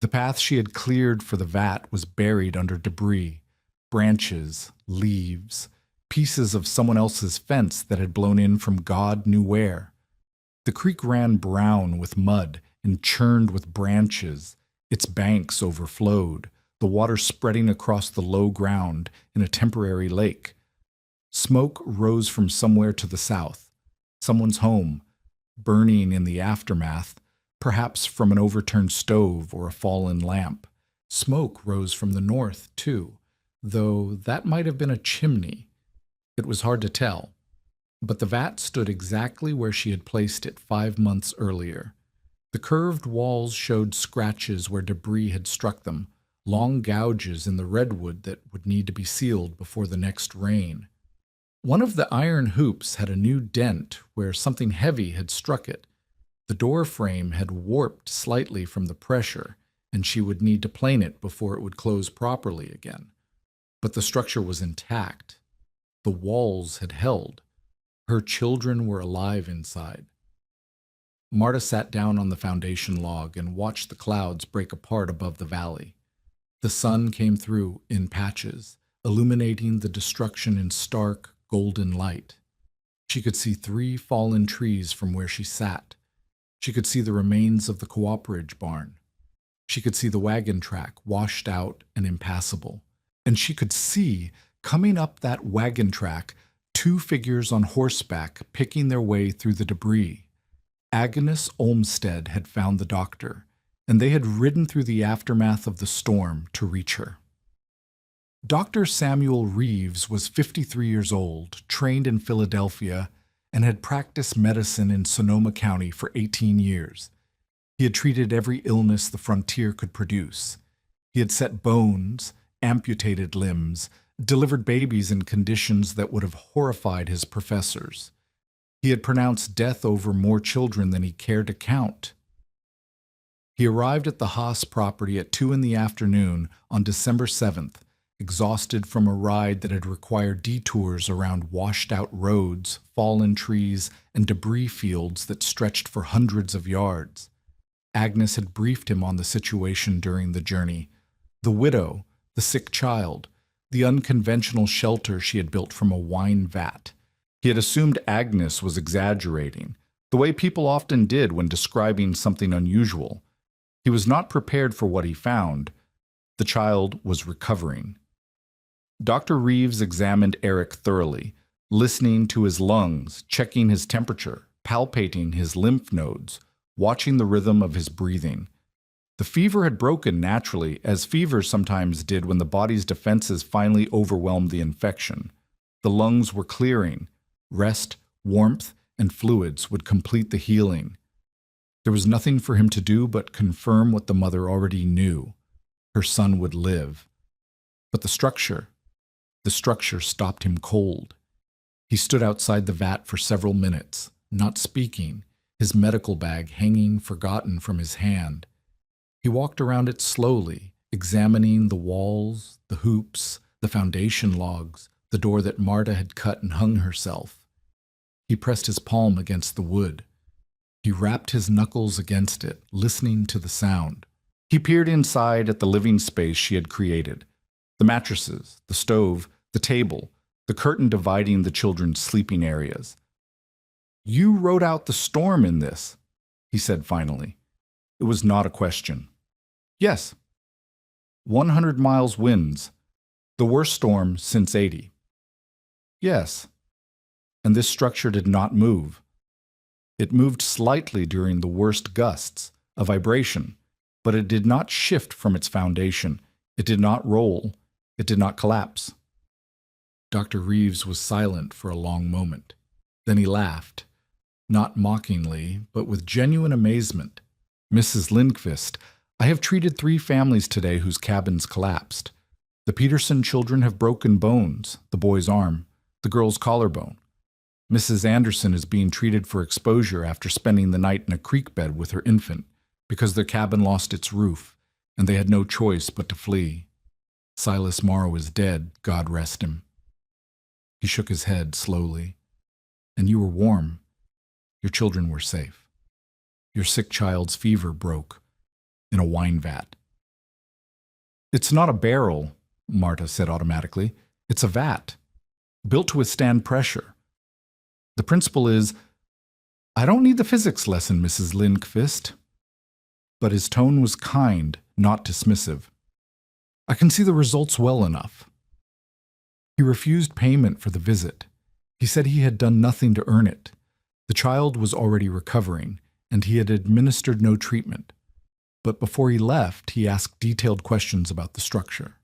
The path she had cleared for the vat was buried under debris, branches, leaves, pieces of someone else's fence that had blown in from God knew where. The creek ran brown with mud and churned with branches. Its banks overflowed, the water spreading across the low ground in a temporary lake. Smoke rose from somewhere to the south, someone's home, burning in the aftermath, perhaps from an overturned stove or a fallen lamp. Smoke rose from the north, too, though that might have been a chimney. It was hard to tell. But the vat stood exactly where she had placed it 5 months earlier. The curved walls showed scratches where debris had struck them, long gouges in the redwood that would need to be sealed before the next rain. One of the iron hoops had a new dent where something heavy had struck it. The door frame had warped slightly from the pressure, and she would need to plane it before it would close properly again. But the structure was intact. The walls had held. Her children were alive inside. Marta sat down on the foundation log and watched the clouds break apart above the valley. The sun came through in patches, illuminating the destruction in stark, golden light. She could see 3 fallen trees from where she sat. She could see the remains of the Cooperage barn. She could see the wagon track washed out and impassable. And she could see, coming up that wagon track, 2 figures on horseback picking their way through the debris. Agnes Olmsted had found the doctor, and they had ridden through the aftermath of the storm to reach her. Dr. Samuel Reeves was 53 years old, trained in Philadelphia, and had practiced medicine in Sonoma County for 18 years. He had treated every illness the frontier could produce. He had set bones, amputated limbs, delivered babies in conditions that would have horrified his professors. He had pronounced death over more children than he cared to count. He arrived at the Haas property at 2 in the afternoon on December 7th, exhausted from a ride that had required detours around washed-out roads, fallen trees, and debris fields that stretched for hundreds of yards. Agnes had briefed him on the situation during the journey. The widow, the sick child, the unconventional shelter she had built from a wine vat. He had assumed Agnes was exaggerating, the way people often did when describing something unusual. He was not prepared for what he found. The child was recovering. Dr. Reeves examined Eric thoroughly, listening to his lungs, checking his temperature, palpating his lymph nodes, watching the rhythm of his breathing. The fever had broken naturally, as fevers sometimes did when the body's defenses finally overwhelmed the infection. The lungs were clearing. Rest, warmth, and fluids would complete the healing. There was nothing for him to do but confirm what the mother already knew. Her son would live. But the structure stopped him cold. He stood outside the vat for several minutes, not speaking, his medical bag hanging forgotten from his hand. He walked around it slowly, examining the walls, the hoops, the foundation logs, the door that Marta had cut and hung herself. He pressed his palm against the wood. He rapped his knuckles against it, listening to the sound. He peered inside at the living space she had created. The mattresses, the stove, the table, the curtain dividing the children's sleeping areas. "You rode out the storm in this," he said finally. It was not a question. "Yes." 100 miles winds. The worst storm since 80. "Yes." And this structure did not move. It moved slightly during the worst gusts, a vibration, but it did not shift from its foundation. It did not roll. It did not collapse. Dr. Reeves was silent for a long moment. Then he laughed, not mockingly, but with genuine amazement. "Mrs. Lindqvist, I have treated 3 families today whose cabins collapsed. The Peterson children have broken bones, the boy's arm, the girl's collarbone. Mrs. Anderson is being treated for exposure after spending the night in a creek bed with her infant because their cabin lost its roof, and they had no choice but to flee. Silas Morrow is dead, God rest him." He shook his head slowly. and you were warm. Your children were safe. Your sick child's fever broke in a wine vat. It's not a barrel, Marta said automatically. It's a vat, built to withstand pressure. The principle is, I don't need the physics lesson, Mrs. Lindqvist. But his tone was kind, not dismissive. I can see the results well enough. He refused payment for the visit. He said he had done nothing to earn it. The child was already recovering, and he had administered no treatment. But before he left, he asked detailed questions about the structure,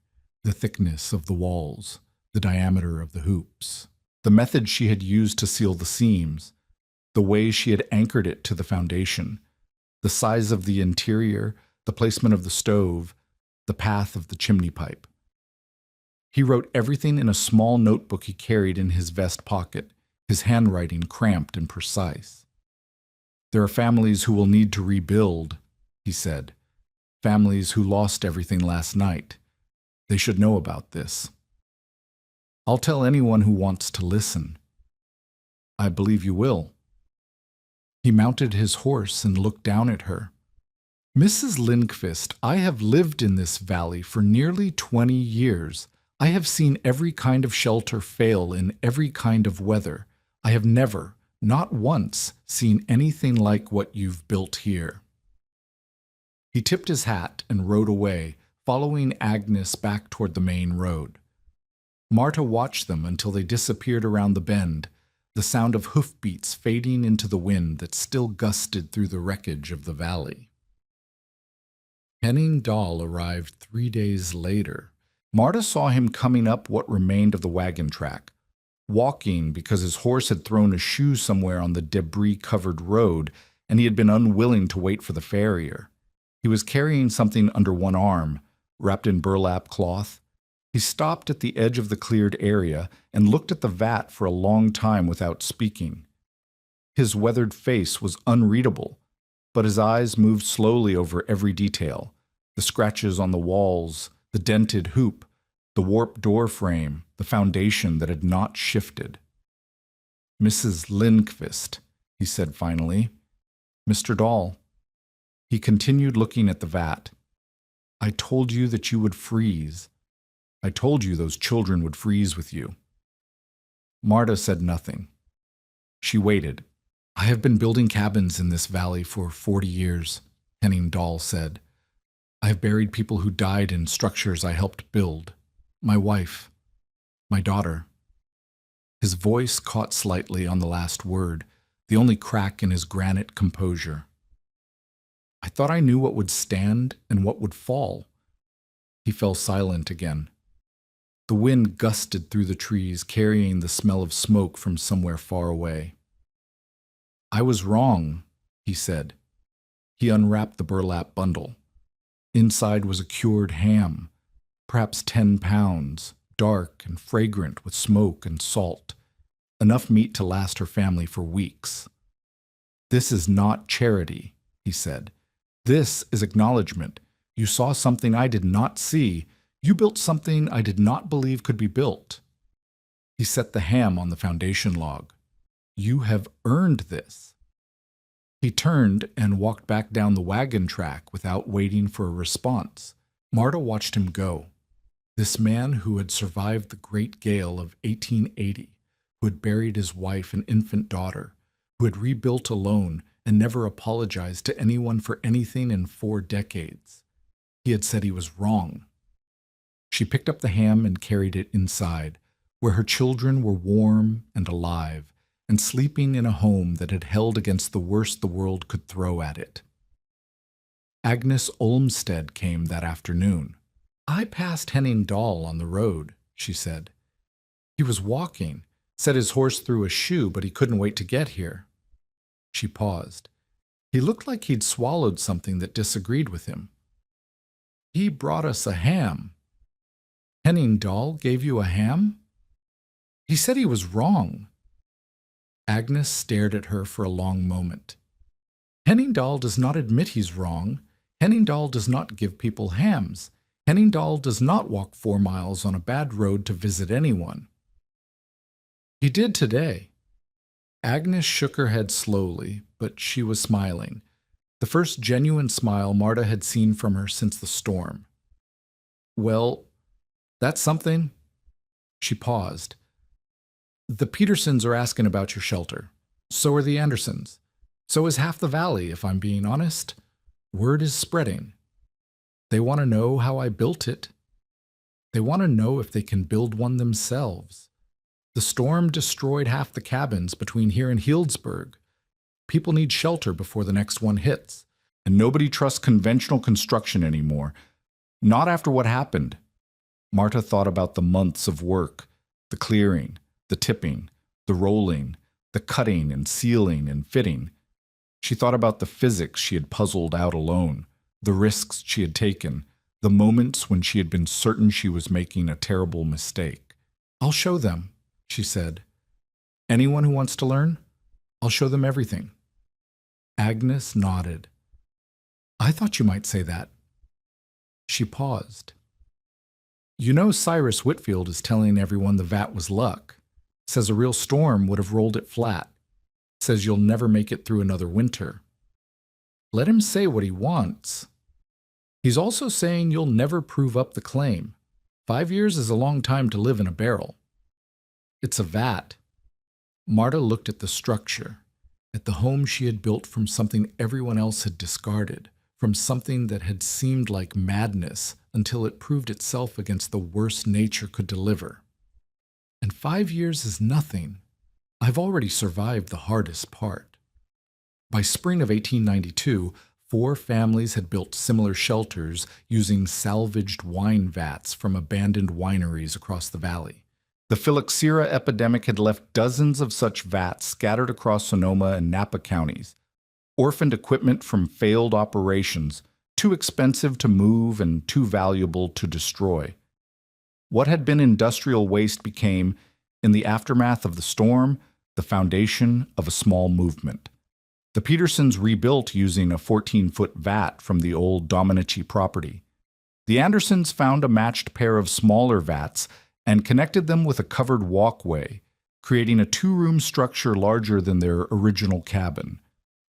the thickness of the walls, the diameter of the hoops, the method she had used to seal the seams, the way she had anchored it to the foundation, the size of the interior, the placement of the stove, the path of the chimney pipe. He wrote everything in a small notebook he carried in his vest pocket, his handwriting cramped and precise. There are families who will need to rebuild, he said. Families who lost everything last night. They should know about this. I'll tell anyone who wants to listen. I believe you will. He mounted his horse and looked down at her. Mrs. Lindqvist, I have lived in this valley for nearly 20 years. I have seen every kind of shelter fail in every kind of weather. I have never, not once, seen anything like what you've built here. He tipped his hat and rode away, following Agnes back toward the main road. Marta watched them until they disappeared around the bend, the sound of hoofbeats fading into the wind that still gusted through the wreckage of the valley. Henning Dahl arrived 3 days later. Marta saw him coming up what remained of the wagon track, walking because his horse had thrown a shoe somewhere on the debris-covered road, and he had been unwilling to wait for the farrier. He was carrying something under one arm, wrapped in burlap cloth. He stopped at the edge of the cleared area and looked at the vat for a long time without speaking. His weathered face was unreadable, but his eyes moved slowly over every detail, the scratches on the walls, the dented hoop, the warped door frame, the foundation that had not shifted. Mrs. Lindqvist, he said finally. Mr. Dahl. He continued looking at the vat. I told you that you would freeze. I told you those children would freeze with you. Marta said nothing. She waited. I have been building cabins in this valley for 40 years, Henning Dahl said. I have buried people who died in structures I helped build. My wife. My daughter. His voice caught slightly on the last word, the only crack in his granite composure. I thought I knew what would stand and what would fall. He fell silent again. The wind gusted through the trees, carrying the smell of smoke from somewhere far away. I was wrong, he said. He unwrapped the burlap bundle. Inside was a cured ham, perhaps 10 pounds, dark and fragrant with smoke and salt, enough meat to last her family for weeks. This is not charity, he said. This is acknowledgement. You saw something I did not see. You built something I did not believe could be built. He set the ham on the foundation log. You have earned this. He turned and walked back down the wagon track without waiting for a response. Marta watched him go. This man who had survived the great gale of 1880, who had buried his wife and infant daughter, who had rebuilt alone and never apologized to anyone for anything in 4 decades. He had said he was wrong. She picked up the ham and carried it inside, where her children were warm and alive, and sleeping in a home that had held against the worst the world could throw at it. Agnes Olmsted came that afternoon. I passed Henning Dahl on the road, she said. He was walking, said his horse threw a shoe, but he couldn't wait to get here. She paused. He looked like he'd swallowed something that disagreed with him. He brought us a ham. Henning Dahl gave you a ham? He said he was wrong. Agnes stared at her for a long moment. Henning Dahl does not admit he's wrong. Henning Dahl does not give people hams. Henning Dahl does not walk 4 miles on a bad road to visit anyone. He did today. Agnes shook her head slowly, but she was smiling. The first genuine smile Marta had seen from her since the storm. Well, that's something. She paused. The Petersons are asking about your shelter. So are the Andersons. So is half the valley, if I'm being honest. Word is spreading. They want to know how I built it. They want to know if they can build one themselves. The storm destroyed half the cabins between here and Healdsburg. People need shelter before the next one hits. And nobody trusts conventional construction anymore. Not after what happened. Marta thought about the months of work, the clearing, the tipping, the rolling, the cutting and sealing and fitting. She thought about the physics she had puzzled out alone, the risks she had taken, the moments when she had been certain she was making a terrible mistake. I'll show them, she said. Anyone who wants to learn, I'll show them everything. Agnes nodded. I thought you might say that. She paused. You know Cyrus Whitfield is telling everyone the vat was luck. Says a real storm would have rolled it flat. Says you'll never make it through another winter. Let him say what he wants. He's also saying you'll never prove up the claim. 5 years is a long time to live in a barrel. It's a vat. Marta looked at the structure, at the home she had built from something everyone else had discarded, from something that had seemed like madness until it proved itself against the worst nature could deliver. And 5 years is nothing. I've already survived the hardest part. By spring of 1892, 4 families had built similar shelters using salvaged wine vats from abandoned wineries across the valley. The phylloxera epidemic had left dozens of such vats scattered across Sonoma and Napa counties. Orphaned equipment from failed operations, too expensive to move and too valuable to destroy. What had been industrial waste became, in the aftermath of the storm, the foundation of a small movement. The Petersons rebuilt using a 14-foot vat from the old Dominici property. The Andersons found a matched pair of smaller vats and connected them with a covered walkway, creating a 2-room structure larger than their original cabin.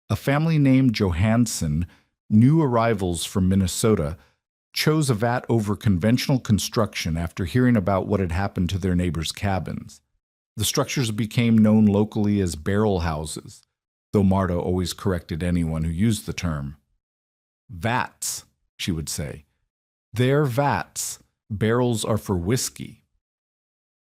A family named Johansson, new arrivals from Minnesota, chose a vat over conventional construction after hearing about what had happened to their neighbors' cabins. The structures became known locally as barrel houses, though Marta always corrected anyone who used the term. Vats, she would say. They're vats. Barrels are for whiskey.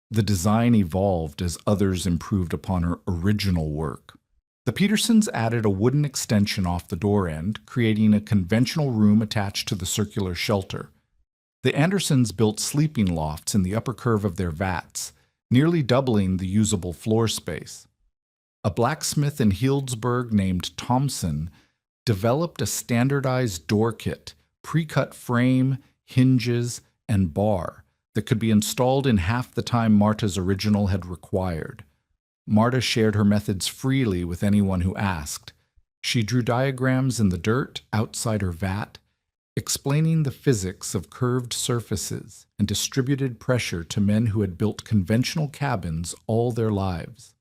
The design evolved as others improved upon her original work. The Petersons added a wooden extension off the door end, creating a conventional room attached to the circular shelter. The Andersons built sleeping lofts in the upper curve of their vats, nearly doubling the usable floor space. A blacksmith in Healdsburg named Thompson developed a standardized door kit, pre-cut frame, hinges, and bar that could be installed in half the time Marta's original had required. Marta shared her methods freely with anyone who asked. She drew diagrams in the dirt outside her vat, explaining the physics of curved surfaces and distributed pressure to men who had built conventional cabins all their lives.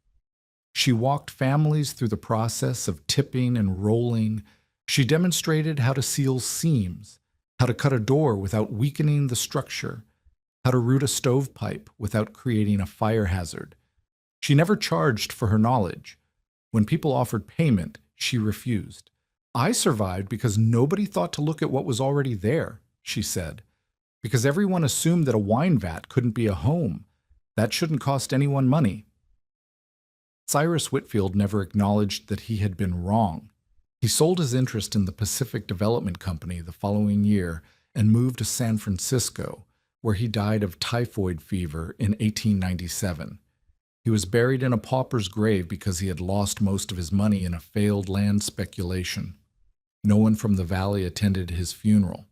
She walked families through the process of tipping and rolling. She demonstrated how to seal seams, how to cut a door without weakening the structure, how to route a stovepipe without creating a fire hazard. She never charged for her knowledge. When people offered payment, she refused. I survived because nobody thought to look at what was already there, she said, because everyone assumed that a wine vat couldn't be a home. That shouldn't cost anyone money. Cyrus Whitfield never acknowledged that he had been wrong. He sold his interest in the Pacific Development Company the following year and moved to San Francisco, where he died of typhoid fever in 1897. He was buried in a pauper's grave because he had lost most of his money in a failed land speculation. No one from the valley attended his funeral.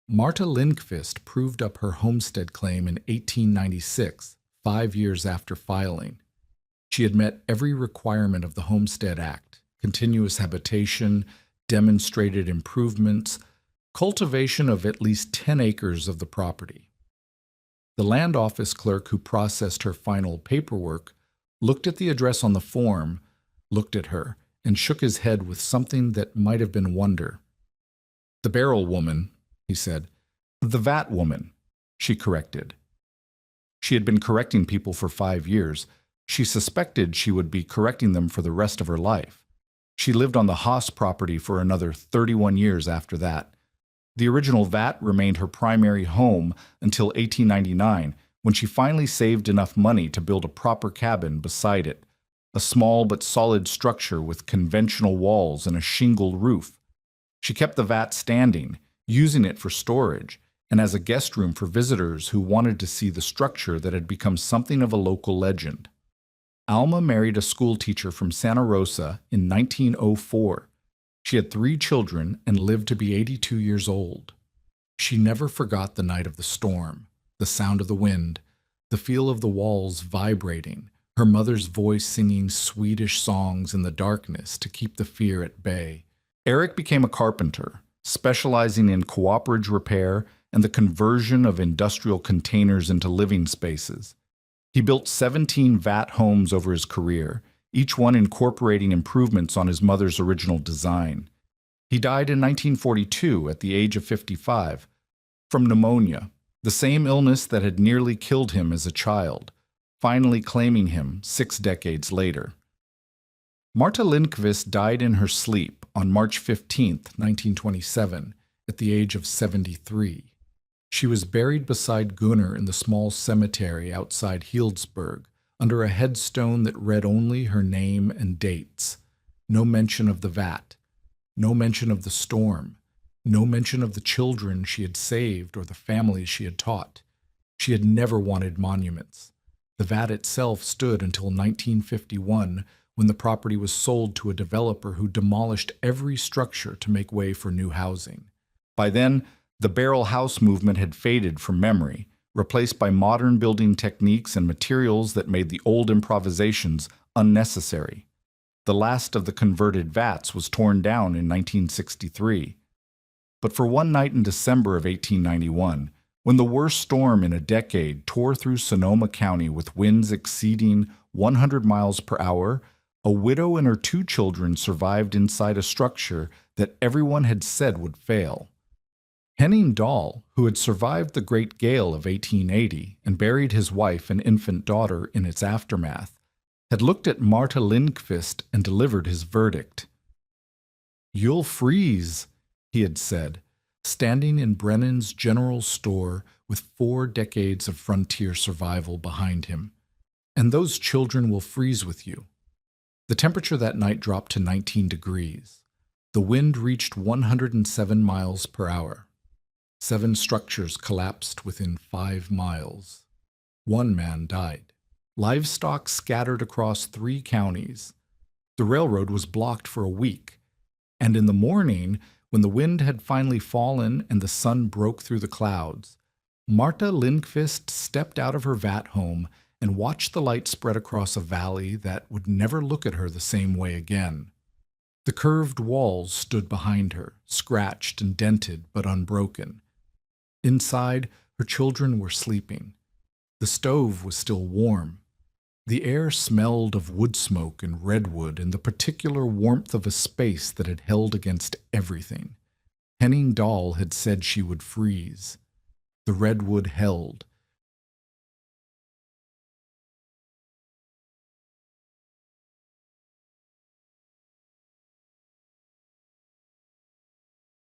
Marta Lindqvist proved up her homestead claim in 1896, 5 years after filing. She had met every requirement of the Homestead Act: continuous habitation, demonstrated improvements, cultivation of at least 10 acres of the property. The land office clerk who processed her final paperwork looked at the address on the form, looked at her, and shook his head with something that might have been wonder. "The barrel woman," he said. "The vat woman," she corrected. She had been correcting people for 5 years. She suspected she would be correcting them for the rest of her life. She lived on the Haas property for another 31 years after that. The original vat remained her primary home until 1899, when she finally saved enough money to build a proper cabin beside it, a small but solid structure with conventional walls and a shingled roof. She kept the vat standing, using it for storage, and as a guest room for visitors who wanted to see the structure that had become something of a local legend. Alma married a schoolteacher from Santa Rosa in 1904. She had 3 children and lived to be 82 years old. She never forgot the night of the storm, the sound of the wind, the feel of the walls vibrating, her mother's voice singing Swedish songs in the darkness to keep the fear at bay. Eric became a carpenter, specializing in cooperage repair and the conversion of industrial containers into living spaces. He built 17 vat homes over his career, each one incorporating improvements on his mother's original design. He died in 1942 at the age of 55, from pneumonia, the same illness that had nearly killed him as a child, finally claiming him 6 decades later. Marta Lindqvist died in her sleep on March 15, 1927, at the age of 73. She was buried beside Gunnar in the small cemetery outside Healdsburg, under a headstone that read only her name and dates. No mention of the vat, no mention of the storm, no mention of the children she had saved or the families she had taught. She had never wanted monuments. The vat itself stood until 1951, when the property was sold to a developer who demolished every structure to make way for new housing. By then, the barrel house movement had faded from memory, replaced by modern building techniques and materials that made the old improvisations unnecessary. The last of the converted vats was torn down in 1963. But for one night in December of 1891, when the worst storm in a decade tore through Sonoma County with winds exceeding 100 miles per hour, a widow and her 2 children survived inside a structure that everyone had said would fail. Henning Dahl, who had survived the Great Gale of 1880 and buried his wife and infant daughter in its aftermath, had looked at Marta Lindqvist and delivered his verdict. "You'll freeze," he had said, standing in Brennan's general store with 4 decades of frontier survival behind him. "And those children will freeze with you." The temperature that night dropped to 19 degrees. The wind reached 107 miles per hour. 7 structures collapsed within 5 miles. 1 man died. Livestock scattered across 3 counties. The railroad was blocked for a week. And in the morning, when the wind had finally fallen and the sun broke through the clouds, Marta Lindqvist stepped out of her vat home and watched the light spread across a valley that would never look at her the same way again. The curved walls stood behind her, scratched and dented but unbroken. Inside, her children were sleeping. The stove was still warm. The air smelled of wood smoke and redwood and the particular warmth of a space that had held against everything. Henning Dahl had said she would freeze. The redwood held,